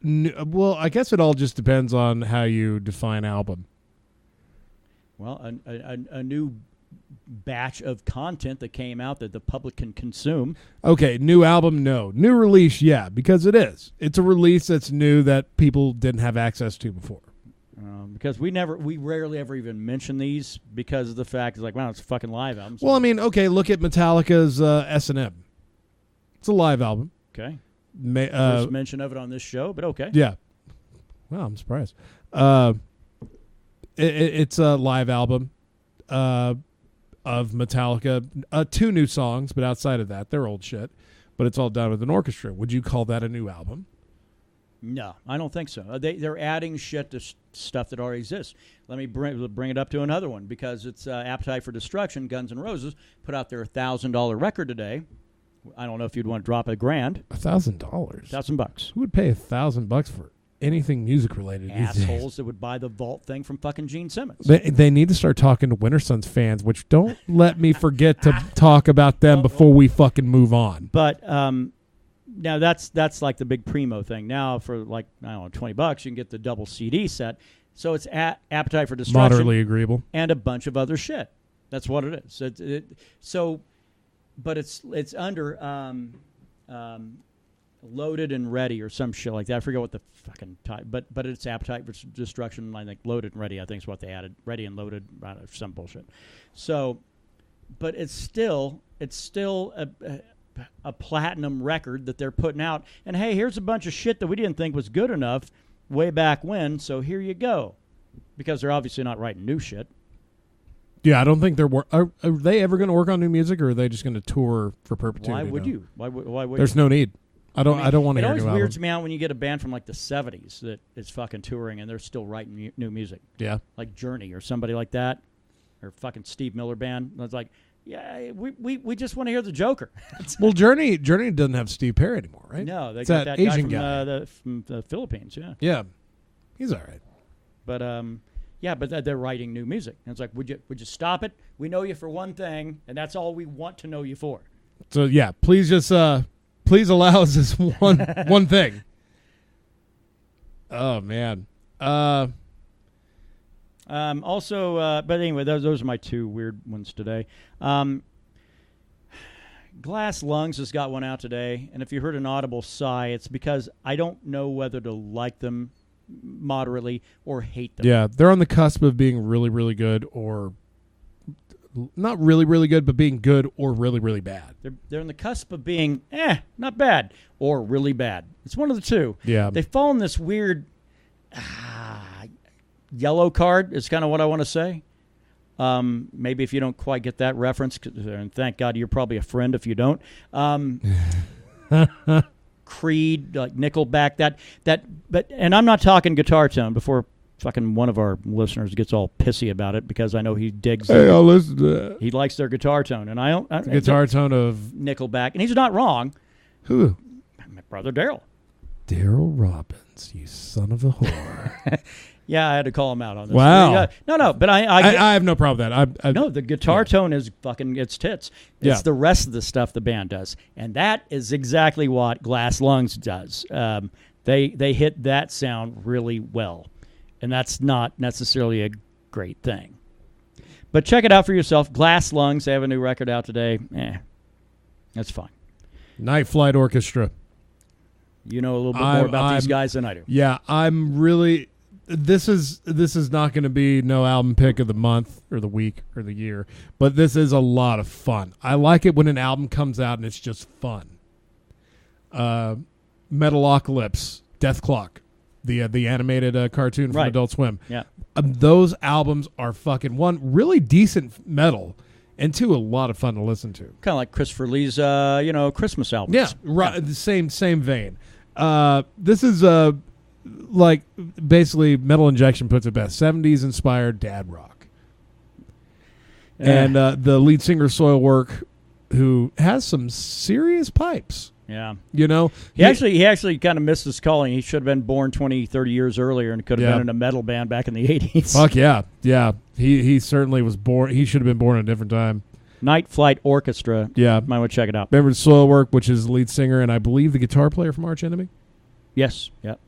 Well, I guess it all just depends on how you define album. Well, a new batch of content that came out that the public can consume. Okay, new album, no. New release, yeah, because it is. It's a release that's new that people didn't have access to before. Because we rarely ever even mention these because of the fact it's like, wow, it's a fucking live album. Well, I mean, okay, look at Metallica's S&M. It's a live album. Okay. First mention of it on this show, but okay. Yeah. Wow, I'm surprised. It's a live album of Metallica. 2 new songs, but outside of that, they're old shit. But it's all done with an orchestra. Would you call that a new album? No, I don't think so. They're adding shit to stuff that already exists. Let me bring it up to another one because it's Appetite for Destruction. Guns N' Roses put out their $1,000 record today. I don't know if you'd want to drop $1,000. $1,000. $1,000. Who would pay $1,000 for anything music related? Assholes that would buy the Vault thing from fucking Gene Simmons. They need to start talking to Winter Suns fans, which don't let me forget to talk about them before we fucking move on. But now that's like the big primo thing. Now for like, I don't know, $20 you can get the double CD set. So it's Appetite for Destruction, moderately agreeable, and a bunch of other shit. That's what it is. But it's under Loaded and Ready or some shit like that. I forget what the fucking type, but it's Appetite for Destruction. I think Loaded and Ready, I think is what they added. Ready and Loaded, some bullshit. So, but it's still a platinum record that they're putting out. And hey, here's a bunch of shit that we didn't think was good enough way back when. So here you go, because they're obviously not writing new shit. Yeah, I don't think they're. Are they ever going to work on new music, or are they just going to tour for perpetuity? Why would you? Why would? There's no need. I don't want to hear. It always weirds me out when you get a band from like the '70s that is fucking touring and they're still writing new music. Yeah, like Journey or somebody like that, or fucking Steve Miller Band. It's like, yeah, we just want to hear the Joker. Well, Journey doesn't have Steve Perry anymore, right? No, they it's got that that Asian guy from the Philippines. Yeah. Yeah, he's all right. But yeah, but they're writing new music. And it's like, would you stop it? We know you for one thing, and that's all we want to know you for. So yeah, please just please allow us this one thing. Oh man. Also, but anyway, those are my 2 weird ones today. Glass Lungs has got one out today, and if you heard an audible sigh, it's because I don't know whether to like them moderately or hate them. Yeah, they're on the cusp of being really, really good, or not really, really good, but being good or really, really bad. They're on the cusp of being not bad or really bad. It's one of the two. Yeah, they fall in this weird yellow card is kind of what I want to say. Maybe if you don't quite get that reference, and thank God you're probably a friend if you don't. Creed, like Nickelback, but I'm not talking guitar tone before fucking one of our listeners gets all pissy about it because I know he digs. Hey, I'll listen to that. He likes their guitar tone, and I don't. The guitar tone of Nickelback, and he's not wrong. Who? My brother Daryl. Daryl Robbins, you son of a whore. Yeah, I had to call him out on this. Wow. No, but I have no problem with that. No, the guitar tone is fucking its tits. It's the rest of the stuff the band does, and that is exactly what Glass Lungs does. They hit that sound really well, and that's not necessarily a great thing. But check it out for yourself. Glass Lungs, they have a new record out today. That's fine. Night Flight Orchestra. You know a little bit more about these guys than I do. Yeah, I'm really. This is not going to be no album pick of the month or the week or the year, but this is a lot of fun. I like it when an album comes out and it's just fun. Metalocalypse, Death Clock, the animated cartoon from Adult Swim. Yeah, those albums are fucking, one, really decent metal, and 2, a lot of fun to listen to. Kind of like Christopher Lee's Christmas albums. Yeah, right. The same vein. This is like basically Metal Injection puts it best. 70s inspired dad rock. And the lead singer Soilwork, who has some serious pipes. Yeah. You know? He actually kind of missed his calling. He should have been born 20, 30 years earlier and could have been in a metal band back in the 80s. Fuck yeah. Yeah. He certainly was born. He should have been born at a different time. Night Flight Orchestra. Yeah. Might want to check it out. Remember Soilwork, which is the lead singer and I believe the guitar player from Arch Enemy? Yes. Yep.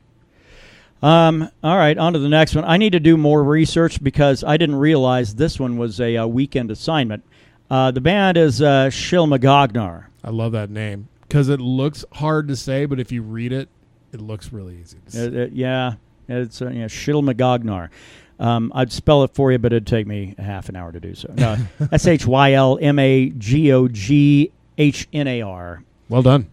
All right, on to the next one. I need to do more research because I didn't realize this one was a weekend assignment. The band is Shilmagognar. I love that name because it looks hard to say, but if you read it, it looks really easy to say. Yeah, it's Shilmagognar. I'd spell it for you, but it'd take me a half an hour to do so. No, Shylmagognar. Well done.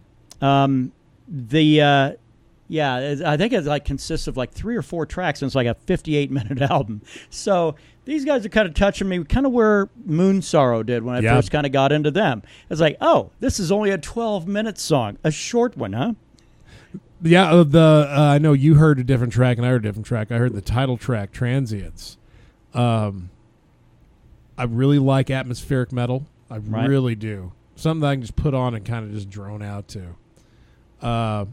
I think it consists of 3 or 4 tracks, and it's like a 58-minute album. So these guys are kind of touching me, kind of where Moon Sorrow did when I first kind of got into them. It's like, oh, this is only a 12-minute song, a short one, huh? Yeah, I know you heard a different track, and I heard a different track. I heard the title track, Transients. I really like atmospheric metal. I really do. Something that I can just put on and kind of just drone out to.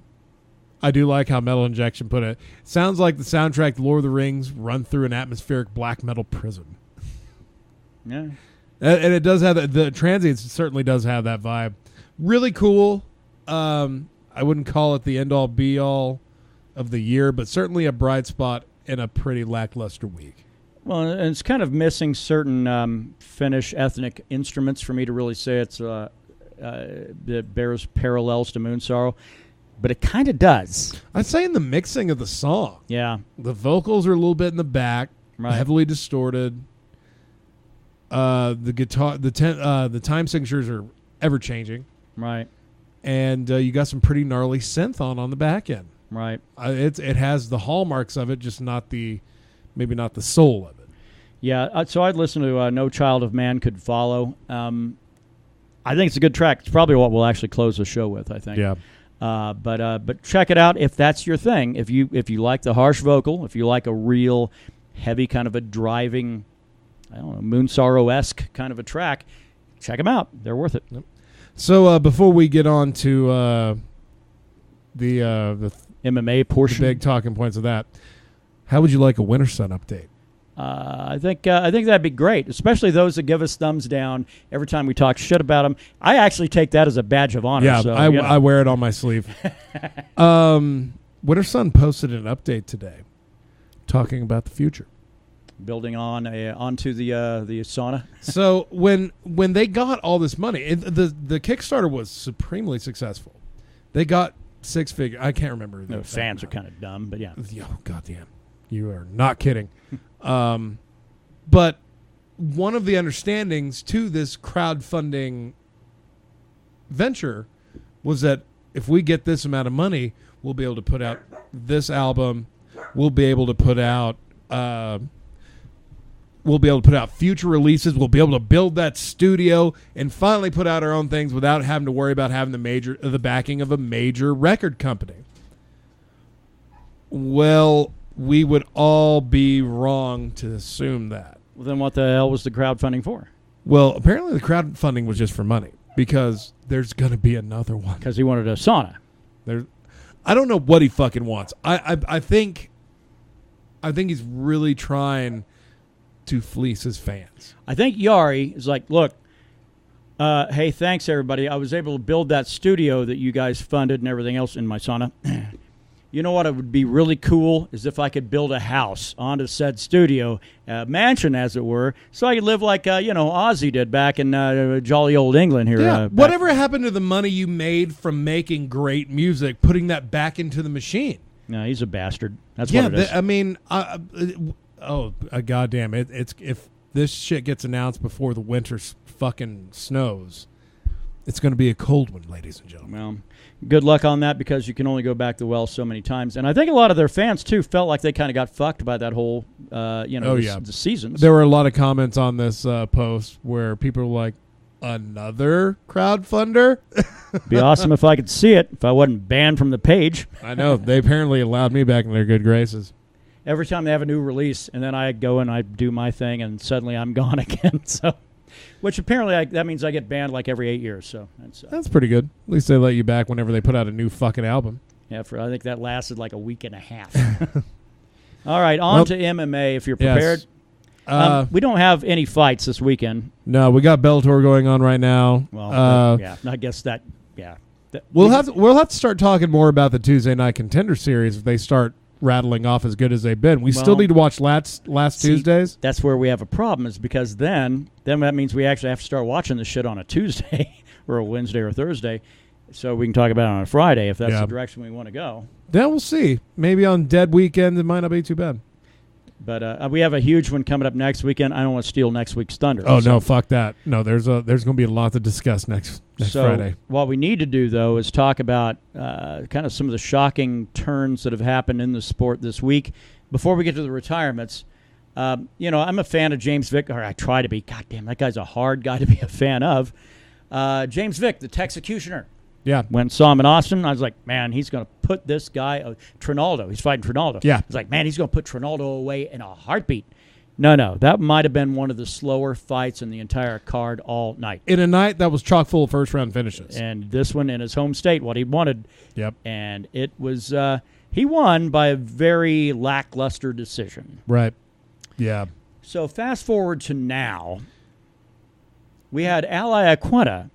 I do like how Metal Injection put it. Sounds like the soundtrack to Lord of the Rings run through an atmospheric black metal prison. Yeah. And it does have the Transients certainly does have that vibe. Really cool. I wouldn't call it the end-all, be-all of the year, but certainly a bright spot in a pretty lackluster week. Well, and it's kind of missing certain Finnish ethnic instruments for me to really say that bears parallels to Moon Sorrow, but it kind of does. I'd say in the mixing of the song. Yeah. The vocals are a little bit in the back, heavily distorted. The guitar, the time signatures are ever-changing. Right. And you got some pretty gnarly synth on the back end. Right. It has the hallmarks of it, just maybe not the soul of it. Yeah. So I'd listen to No Child of Man Could Follow. I think it's a good track. It's probably what we'll actually close the show with, I think. Yeah. But check it out if that's your thing. If you like the harsh vocal, if you like a real heavy kind of a driving, I don't know, Moon Sorrow-esque kind of a track, check them out. They're worth it. Yep. So before we get on to the MMA portion, the big talking points of that, how would you like a Winter Sun update? I think that'd be great, especially those that give us thumbs down every time we talk shit about them. I actually take that as a badge of honor. Yeah, so, I wear it on my sleeve. Winter Sun posted an update today talking about the future. Building onto the sauna. So when they got all this money, the Kickstarter was supremely successful. They got 6 figures. I can't remember. The fans are kind of dumb, but yeah. Oh, goddamn. You are not kidding. But one of the understandings to this crowdfunding venture was that if we get this amount of money, we'll be able to put out this album. We'll be able to put out future releases. We'll be able to build that studio and finally put out our own things without having to worry about having the backing of a major record company. Well, we would all be wrong to assume that. Well, then what the hell was the crowdfunding for? Well, apparently the crowdfunding was just for money because there's going to be another one. Because he wanted a sauna. I don't know what he fucking wants. I think he's really trying to fleece his fans. I think Yari is like, look, hey, thanks, everybody. I was able to build that studio that you guys funded and everything else in my sauna. You know what? It would be really cool is if I could build a house onto said studio, a mansion, as it were, so I could live like, Ozzy did back in jolly old England here. Yeah, whatever happened to the money you made from making great music, putting that back into the machine? No, he's a bastard. That's what it is. I mean, goddamn it! It's if this shit gets announced before the winter fucking snows, it's going to be a cold one, ladies and gentlemen. Well, good luck on that because you can only go back the well so many times. And I think a lot of their fans, too, felt like they kind of got fucked by that whole, the seasons. There were a lot of comments on this post where people were like, another crowdfunder? Be awesome if I could see it, if I wasn't banned from the page. I know. They apparently allowed me back in their good graces. Every time they have a new release, and then I go and I do my thing, and suddenly I'm gone again. So, which apparently that means I get banned like every 8 years. So that's pretty good. At least they let you back whenever they put out a new fucking album. Yeah, I think that lasted like a week and a half. All right, on to MMA if you're prepared. Yes. We don't have any fights this weekend. No, we got Bellator going on right now. Well, yeah, I guess that. Yeah, we'll have to start talking more about the Tuesday Night Contender Series if they start rattling off as good as they've been. We still need to watch last Tuesdays. That's where we have a problem, is because then that means we actually have to start watching the shit on a Tuesday or a Wednesday or Thursday, so we can talk about it on a Friday if that's the direction we want to go. Then we'll see. Maybe on dead weekends it might not be too bad. But we have a huge one coming up next weekend. I don't want to steal next week's thunder. Oh, no, fuck that. No, there's going to be a lot to discuss next Friday. What we need to do, though, is talk about kind of some of the shocking turns that have happened in the sport this week. Before we get to the retirements, I'm a fan of James Vick, or I try to be. God damn, that guy's a hard guy to be a fan of. James Vick, the Texecutioner. Yeah. When saw him in Austin, I was like, man, he's going to put this guy, Trinaldo. He's fighting Trinaldo. Yeah. I was like, man, he's going to put Trinaldo away in a heartbeat. No, that might have been one of the slower fights in the entire card all night. In a night that was chock full of first-round finishes. And this one in his home state, what he wanted. Yep. And it was, he won by a very lackluster decision. Right. Yeah. So fast forward to now, we had Ally Aquina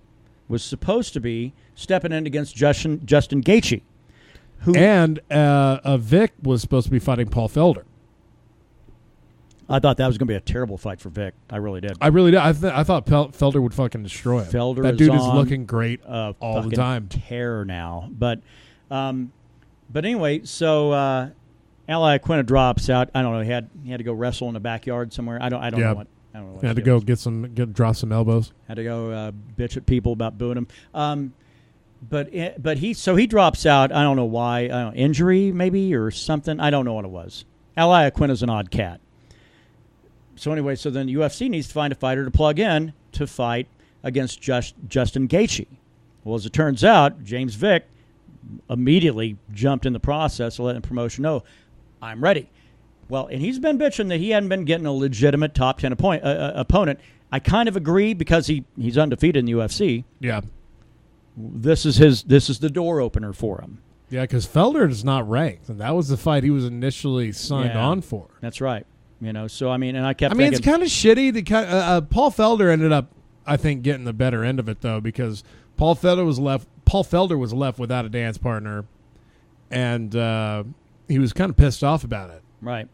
was supposed to be stepping in against Justin Gaethje. And Vic was supposed to be fighting Paul Felder. I thought that was going to be a terrible fight for Vic. I really did. I really did. I thought Felder would fucking destroy him. That dude is looking great all the time. Terror now. But anyway, so Ally Aquina drops out. I don't know. He had to go wrestle in the backyard somewhere. I don't know what. I don't know what had to go drop some elbows. Had to go bitch at people about booing him. But he drops out. I don't know why. I don't know, injury maybe or something. I don't know what it was. Ally Aquina's an odd cat. So anyway, so then UFC needs to find a fighter to plug in to fight against Justin Gaethje. Well, as it turns out, James Vick immediately jumped in the process of letting the promotion know, I'm ready. Well, and he's been bitching that he hadn't been getting a legitimate top 10 opponent. I kind of agree because he's undefeated in the UFC. Yeah. This is the door opener for him. Yeah, because Felder is not ranked, and that was the fight he was initially signed on for. That's right. So I mean, and I kept thinking, it's kind of shitty. Paul Felder ended up, I think, getting the better end of it though, because Paul Felder was left without a dance partner, and he was kind of pissed off about it. Right.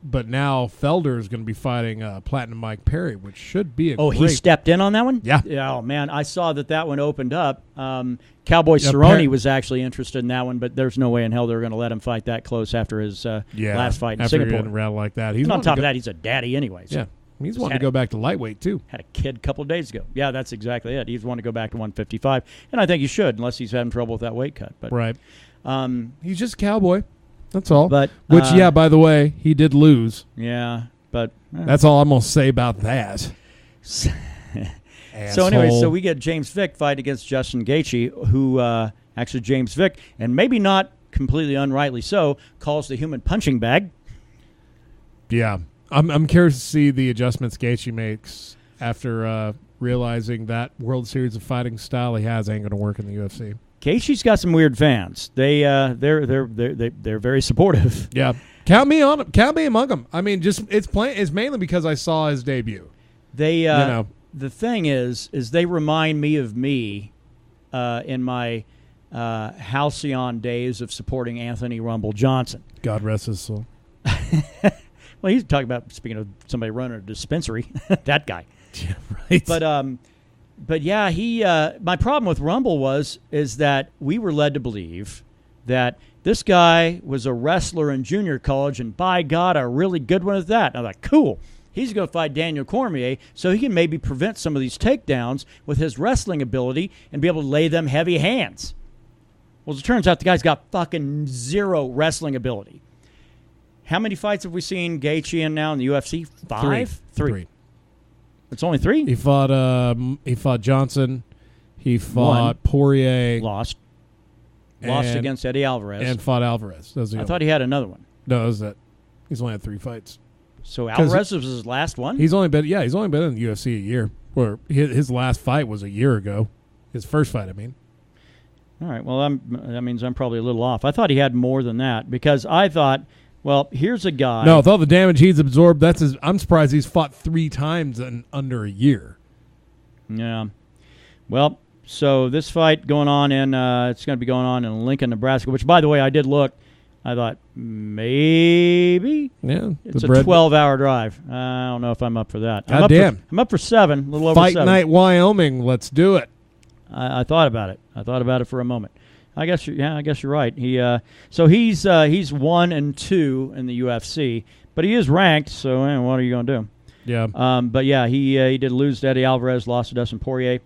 But now Felder is going to be fighting Platinum Mike Perry, which should be he stepped in on that one? Yeah. Oh, man, I saw that one opened up. Cowboy Cerrone was actually interested in that one, but there's no way in hell they're going to let him fight that close after his last fight in Singapore. After around like that. On top of that, he's a daddy anyway. So. Yeah. He's wanting to go back to lightweight, too. Had a kid a couple of days ago. Yeah, that's exactly it. He's wanting to go back to 155, and I think he should, unless he's having trouble with that weight cut. But, right. He's just a cowboy. That's all. But by the way, he did lose. Yeah, but that's all I'm going to say about that. So anyway, so we get James Vick fight against Justin Gaethje, who actually James Vick, and maybe not completely unrightly so, calls the human punching bag. Yeah, I'm curious to see the adjustments Gaethje makes after realizing that World Series of Fighting style he has ain't going to work in the UFC. Gaethje's got some weird fans. They're very supportive. Yeah, count me on them. Count me among them. I mean, it's mainly because I saw his debut. They the thing is they remind me of me in my halcyon days of supporting Anthony Rumble Johnson. God rest his soul. Well, he's talking about, speaking of somebody running a dispensary, that guy. Yeah, right. But yeah, he. My problem with Rumble is that we were led to believe that this guy was a wrestler in junior college, and by God, a really good one at that. And I'm like, cool. He's going to fight Daniel Cormier, so he can maybe prevent some of these takedowns with his wrestling ability and be able to lay them heavy hands. Well, as it turns out, the guy's got fucking zero wrestling ability. How many fights have we seen Gaethje in now in the UFC? 5? Three. It's only 3? He fought Johnson. He fought Poirier. Lost against Eddie Alvarez. And fought Alvarez. I thought he had another one. No, that was it. He's only had 3 fights. So Alvarez was his last one? He's only been in the UFC a year. Or his last fight was a year ago. His first fight, I mean. All right. Well, that means I'm probably a little off. I thought he had more than that because I thought Well, here's a guy. No, with all the damage he's absorbed, I'm surprised he's fought 3 times in under a year. Yeah. Well, so this fight going on it's going to be going on in Lincoln, Nebraska, which, by the way, I did look. I thought maybe it's a 12-hour drive. I don't know if I'm up for that. I'm up for 7, a little over 7. Fight Night, Wyoming. Let's do it. I thought about it. I thought about it for a moment. I guess you're right. He's 1-2 in the UFC, but he is ranked. So what are you going to do? Yeah. But yeah, he did lose to Eddie Alvarez, lost to Dustin Poirier.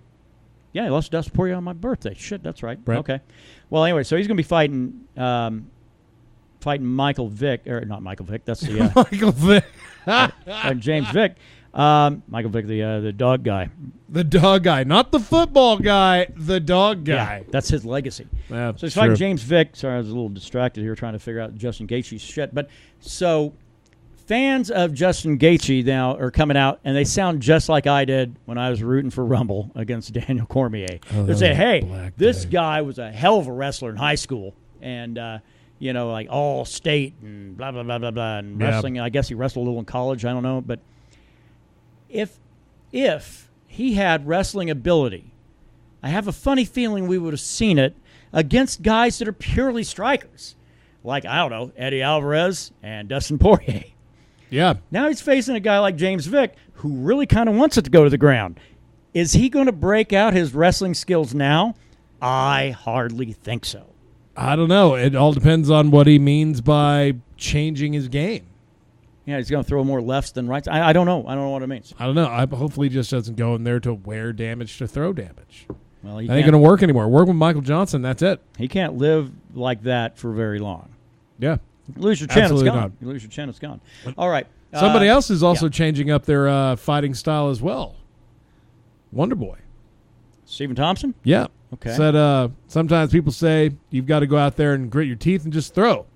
Yeah, he lost to Dustin Poirier on my birthday. Shit, that's right. Okay. Well, anyway, so he's going to be fighting Michael Vick, or not Michael Vick. That's the Michael Vick. James Vick. Michael Vick, the dog guy. The dog guy, not the football guy. The dog guy. Yeah, that's his legacy. Yeah, so he's fighting James Vick. Sorry, I was a little distracted here trying to figure out Justin Gaethje's shit. But so fans of Justin Gaethje now are coming out, and they sound just like I did when I was rooting for Rumble against Daniel Cormier. They say, "Hey, this guy was a hell of a wrestler in high school, and like all state and blah blah blah blah blah." And wrestling, I guess he wrestled a little in college. I don't know, but if he had wrestling ability, I have a funny feeling we would have seen it against guys that are purely strikers, like I don't know, Eddie Alvarez and Dustin Poirier. Yeah. Now he's facing a guy like James Vick, who really kind of wants it to go to the ground. Is he going to break out his wrestling skills now? I hardly think so. I don't know. It all depends on what he means by changing his game. Yeah, he's going to throw more lefts than rights. I don't know. I don't know what it means. I don't know. Hopefully he just doesn't go in there to wear damage to throw damage. Well, that ain't going to work anymore. Work with Michael Johnson, that's it. He can't live like that for very long. Yeah. You lose your chin, Absolutely it's gone. not. You lose your chin, it's gone. All right. Somebody else is also changing up their fighting style as well. Wonder Boy. Stephen Thompson? Yeah. Okay. Said sometimes people say you've got to go out there and grit your teeth and just throw.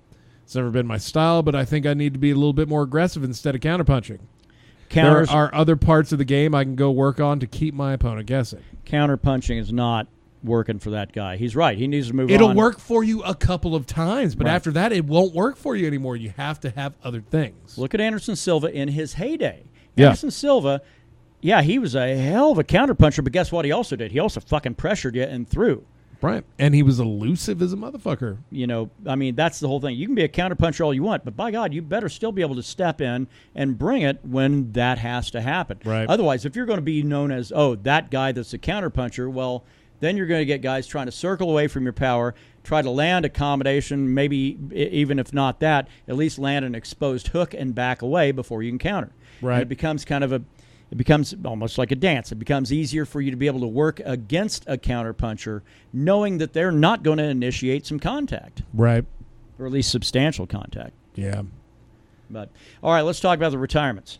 It's never been my style, but I think I need to be a little bit more aggressive instead of counterpunching. There are other parts of the game I can go work on to keep my opponent guessing. Counterpunching is not working for that guy. He's right. He needs to move on. It'll work for you a couple of times, but after that, it won't work for you anymore. You have to have other things. Look at Anderson Silva in his heyday. Yeah. Anderson Silva, he was a hell of a counterpuncher, but guess what he also did? He also fucking pressured you and threw. Right. And he was elusive as a motherfucker. That's the whole thing. You can be a counterpuncher all you want, but by God, you better still be able to step in and bring it when that has to happen. Right. Otherwise, if you're going to be known as, that guy that's a counterpuncher, well, then you're going to get guys trying to circle away from your power, try to land a combination, maybe even if not that, at least land an exposed hook and back away before you can counter. Right. And it becomes almost like a dance. It becomes easier for you to be able to work against a counterpuncher knowing that they're not going to initiate some contact. Right. Or at least substantial contact. Yeah. But all right, let's talk about the retirements.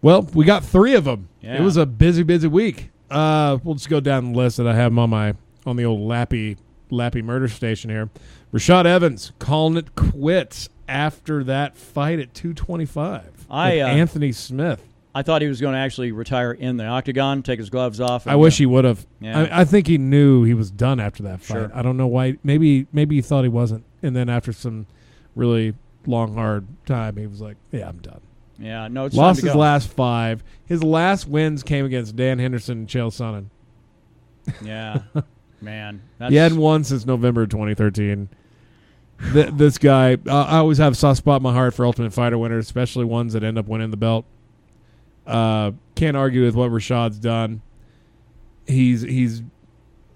Well, we got 3 of them. Yeah. It was a busy week. We'll just go down the list that I have on the old Lappy murder station here. Rashad Evans calling it quits after that fight at 225 with Anthony Smith. I thought he was going to actually retire in the octagon, take his gloves off. I wish he would have. Yeah. I think he knew he was done after that fight. Sure. I don't know why. Maybe he thought he wasn't. And then after some really long, hard time, he was like, yeah, I'm done. Yeah, no, it's lost time to his go. last 5. His last wins came against Dan Henderson and Chael Sonnen. Yeah, man. He hadn't won since November 2013. This guy, I always have a soft spot in my heart for Ultimate Fighter winners, especially ones that end up winning the belt. Can't argue with what Rashad's done. He's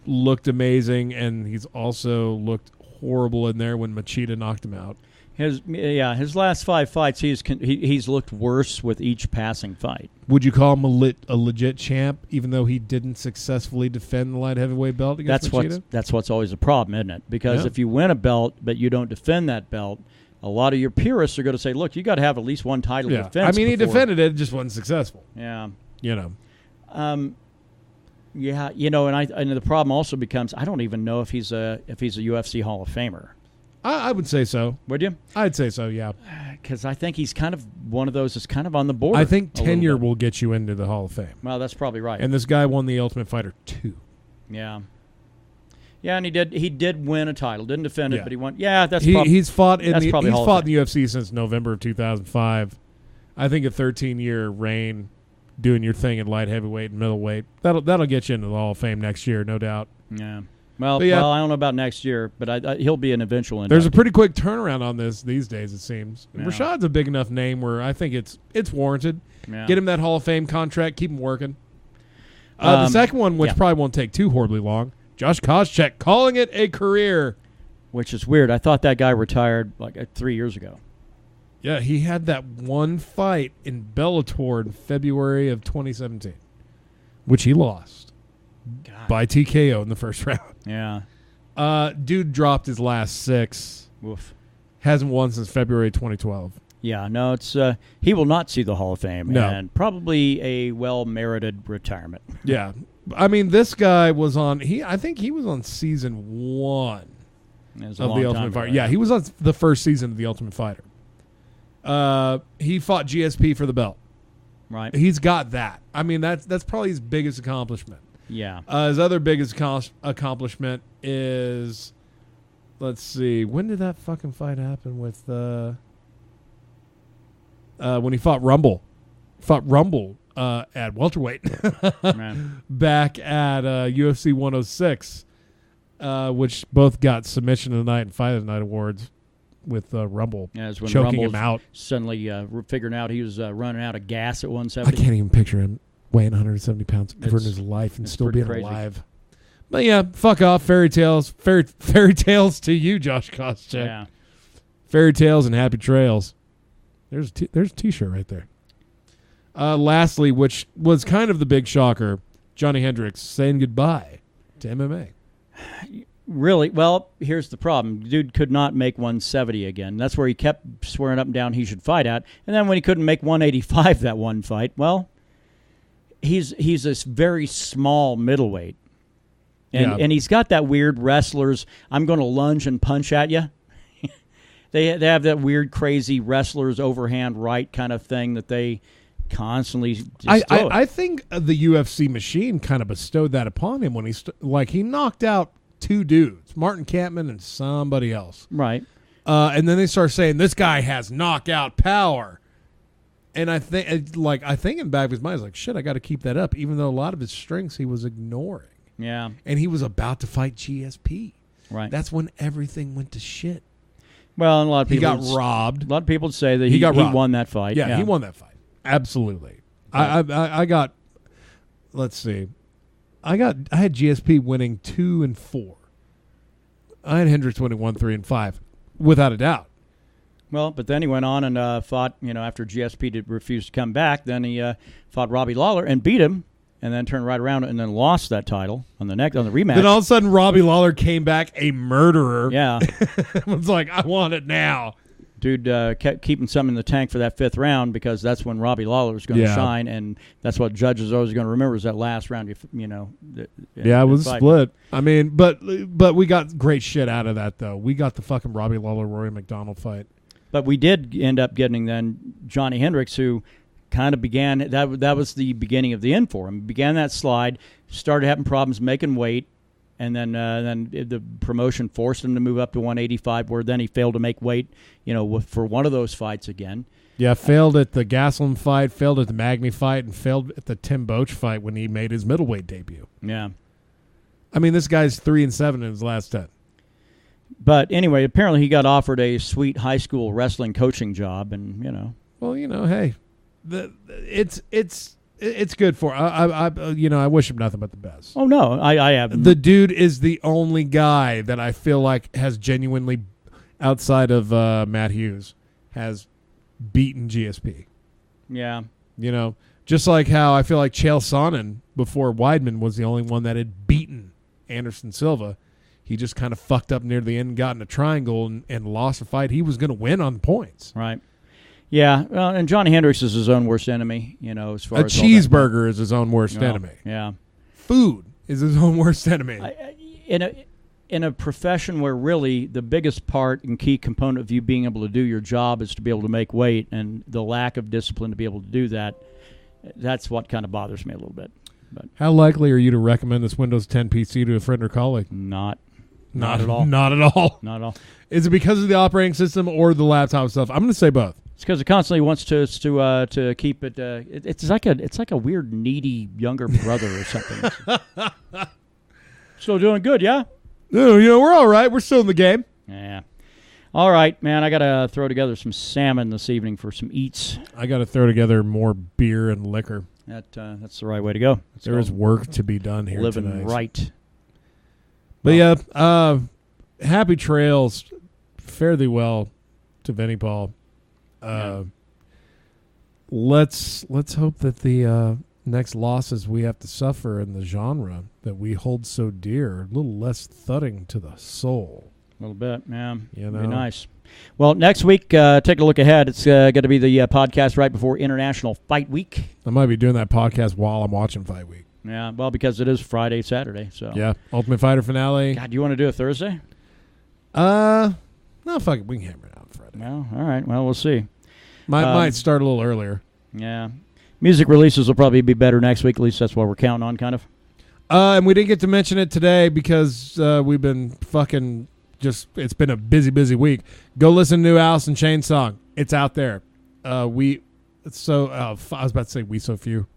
looked amazing, and he's also looked horrible in there when Machida knocked him out. His last 5 fights, he's looked worse with each passing fight. Would you call him a legit champ, even though he didn't successfully defend the light heavyweight belt against Machida? That's what's always a problem, isn't it? Because if you win a belt but you don't defend that belt, a lot of your purists are going to say, "Look, you got to have at least one title defense." I mean, he defended it, just wasn't successful. Yeah, and the problem also becomes I don't even know if he's a UFC Hall of Famer. I would say so. Would you? I'd say so, yeah. Because I think he's kind of one of those that's kind of on the border. I think tenure will get you into the Hall of Fame. Well, that's probably right. And this guy won the Ultimate Fighter 2. Yeah. Yeah, and he did win a title. Didn't defend it, Yeah. but he won. Yeah, He's fought in the probably he's Hall of fought in Fame. the UFC since November of 2005. I think a 13-year reign doing your thing in light heavyweight and middleweight. That'll get you into the Hall of Fame next year, no doubt. Yeah. Well, yeah. I don't know about next year, but he'll be an eventual inductee. There's a pretty quick turnaround on this these days, it seems. Yeah. Rashad's a big enough name where I think it's warranted. Yeah. Get him that Hall of Fame contract, keep him working. The second one, which probably won't take too horribly long, Josh Koscheck calling it a career. Which is weird. I thought that guy retired like 3 years ago. Yeah, he had that one fight in Bellator in February of 2017, which he lost by TKO in the first round. Yeah. Dude dropped his last 6. Woof. Hasn't won since February 2012. Yeah, no, it's he will not see the Hall of Fame, No. and probably a well-merited retirement. Yeah. I mean, this guy was on, I think he was on season 1 It was of a The long Ultimate time Fighter. ago, Yeah, he was on the first season of The Ultimate Fighter. He fought GSP for the belt. Right. He's got that. I mean, that's probably his biggest accomplishment. Yeah. His other biggest accomplishment is, let's see, when did that fucking fight happen with, when he fought Rumble. At welterweight. Back at UFC 106, which both got Submission of the Night and Fight of the Night awards with Rumble As when choking Rumble's him out. Suddenly figuring out he was running out of gas at I 170. can't even picture him weighing 170 pounds ever in It's- his life and it's still pretty being crazy. alive. But yeah, fuck off. Fairy tales. Fairy tales to you, Josh Koscheck. Yeah. Fairy tales and happy trails. There's a T-shirt right there. Lastly, which was kind of the big shocker, Johnny Hendricks saying goodbye to MMA. Really? Well, here's the problem. Dude could not make 170 again. That's where he kept swearing up and down he should fight at. And then when he couldn't make 185 that one fight, well, he's this very small middleweight. And he's got that weird wrestlers, I'm going to lunge and punch at you. They have that weird, crazy wrestlers overhand right kind of thing that they constantly just I think the UFC machine kind of bestowed that upon him when he knocked out 2 dudes, Martin Kampman and somebody else. Right. And then they start saying this guy has knockout power. And I think in the back of his mind, he's like, shit, I got to keep that up, even though a lot of his strengths he was ignoring. Yeah. And he was about to fight GSP. Right. That's when everything went to shit. Well, and a lot of people He got robbed. A lot of people say that He got he robbed. won that fight. Yeah, he won that fight. Absolutely. I got, let's see. I had GSP winning 2 and 4. I had Hendricks winning 1, 3, and 5, without a doubt. Well, but then he went on and fought, after GSP refused to come back, then he fought Robbie Lawler and beat him, and then turned right around and then lost that title on the rematch. Then all of a sudden, Robbie Lawler came back a murderer. Yeah. Was like, I want it now. Dude kept keeping some in the tank for that 5th round because that's when Robbie Lawler was going to shine, and that's what judges are always going to remember is that last round. It was split. I mean, but we got great shit out of that though. We got the fucking Robbie Lawler Rory McDonald fight. But we did end up getting then Johnny Hendricks, who kind of began that was the beginning of the end for him. Began that slide, started having problems making weight. And then the promotion forced him to move up to 185, where then he failed to make weight, for one of those fights again. Yeah, failed at the Gaslam fight, failed at the Magny fight, and failed at the Tim Boach fight when he made his middleweight debut. Yeah. I mean, this guy's 3-7 in his last 10. But anyway, apparently he got offered a sweet high school wrestling coaching job, and Well, hey, it's good for. I wish him nothing but the best. Oh no, I have The dude is the only guy that I feel like has genuinely, outside of Matt Hughes, has beaten GSP. Yeah. Just like how I feel like Chael Sonnen before Weidman was the only one that had beaten Anderson Silva. He just kind of fucked up near the end, got in a triangle, and lost a fight he was going to win on points. Right. Yeah, well, and Johnny Hendricks is his own worst enemy, as far A as cheeseburger is his own worst enemy. Yeah. Food is his own worst enemy. In a profession where really the biggest part and key component of you being able to do your job is to be able to make weight, and the lack of discipline to be able to do that, that's what kind of bothers me a little bit. But How likely are you to recommend this Windows 10 PC to a friend or colleague? not. Not at all. Not at all. Not at all. Is it because of the operating system or the laptop stuff? I'm going to say both. It's because it constantly wants to keep it. It's like a weird needy younger brother or something. Still doing good, yeah. No, we're all right. We're still in the game. Yeah. All right, man. I gotta throw together some salmon this evening for some eats. I got to throw together more beer and liquor. That's the right way to go. There is work to be done here living tonight. Right. But yeah, happy trails. Fare thee well to Vinnie Paul. Let's hope that the next losses we have to suffer in the genre that we hold so dear are a little less thudding to the soul. A little bit, yeah. You know? Be nice. Well, next week, take a look ahead. It's going to be the podcast right before International Fight Week. I might be doing that podcast while I'm watching Fight Week. Yeah, well, because it is Friday, Saturday. So yeah, Ultimate Fighter finale. God, do you want to do a Thursday? No, fuck it. We can hammer it out Friday. Well, all right. Well, we'll see. Might start a little earlier. Yeah. Music releases will probably be better next week. At least that's what we're counting on, kind of. And we didn't get to mention it today because we've been fucking it's been a busy week. Go listen to new Alice in Chains song. It's out there. I was about to say we so few.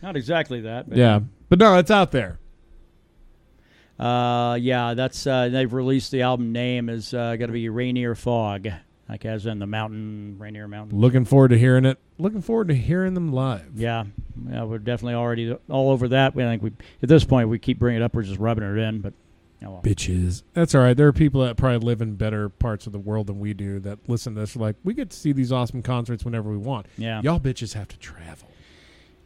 Not exactly that. But yeah. But no, it's out there. Yeah, that's they've released the album name is going to be Rainier Fog, like as in the mountain, Rainier Mountain. Looking forward to hearing it. Looking forward to hearing them live. Yeah, we're definitely already all over that. I think at this point we keep bringing it up. We're just rubbing it in, but oh well. Bitches. That's all right. There are people that probably live in better parts of the world than we do that listen to this. Like, we get to see these awesome concerts whenever we want. Yeah, y'all bitches have to travel.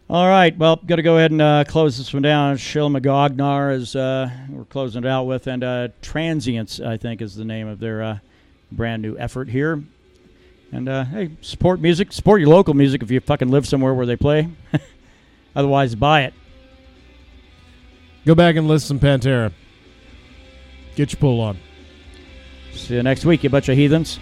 All right, well, got to go ahead and close this one down. Shill McGognar is we're closing it out with, and Transients, I think, is the name of their brand new effort here. And hey, support music, support your local music if you fucking live somewhere where they play. Otherwise, buy it. Go back and listen to Pantera. Get your pull on. See you next week, you bunch of heathens.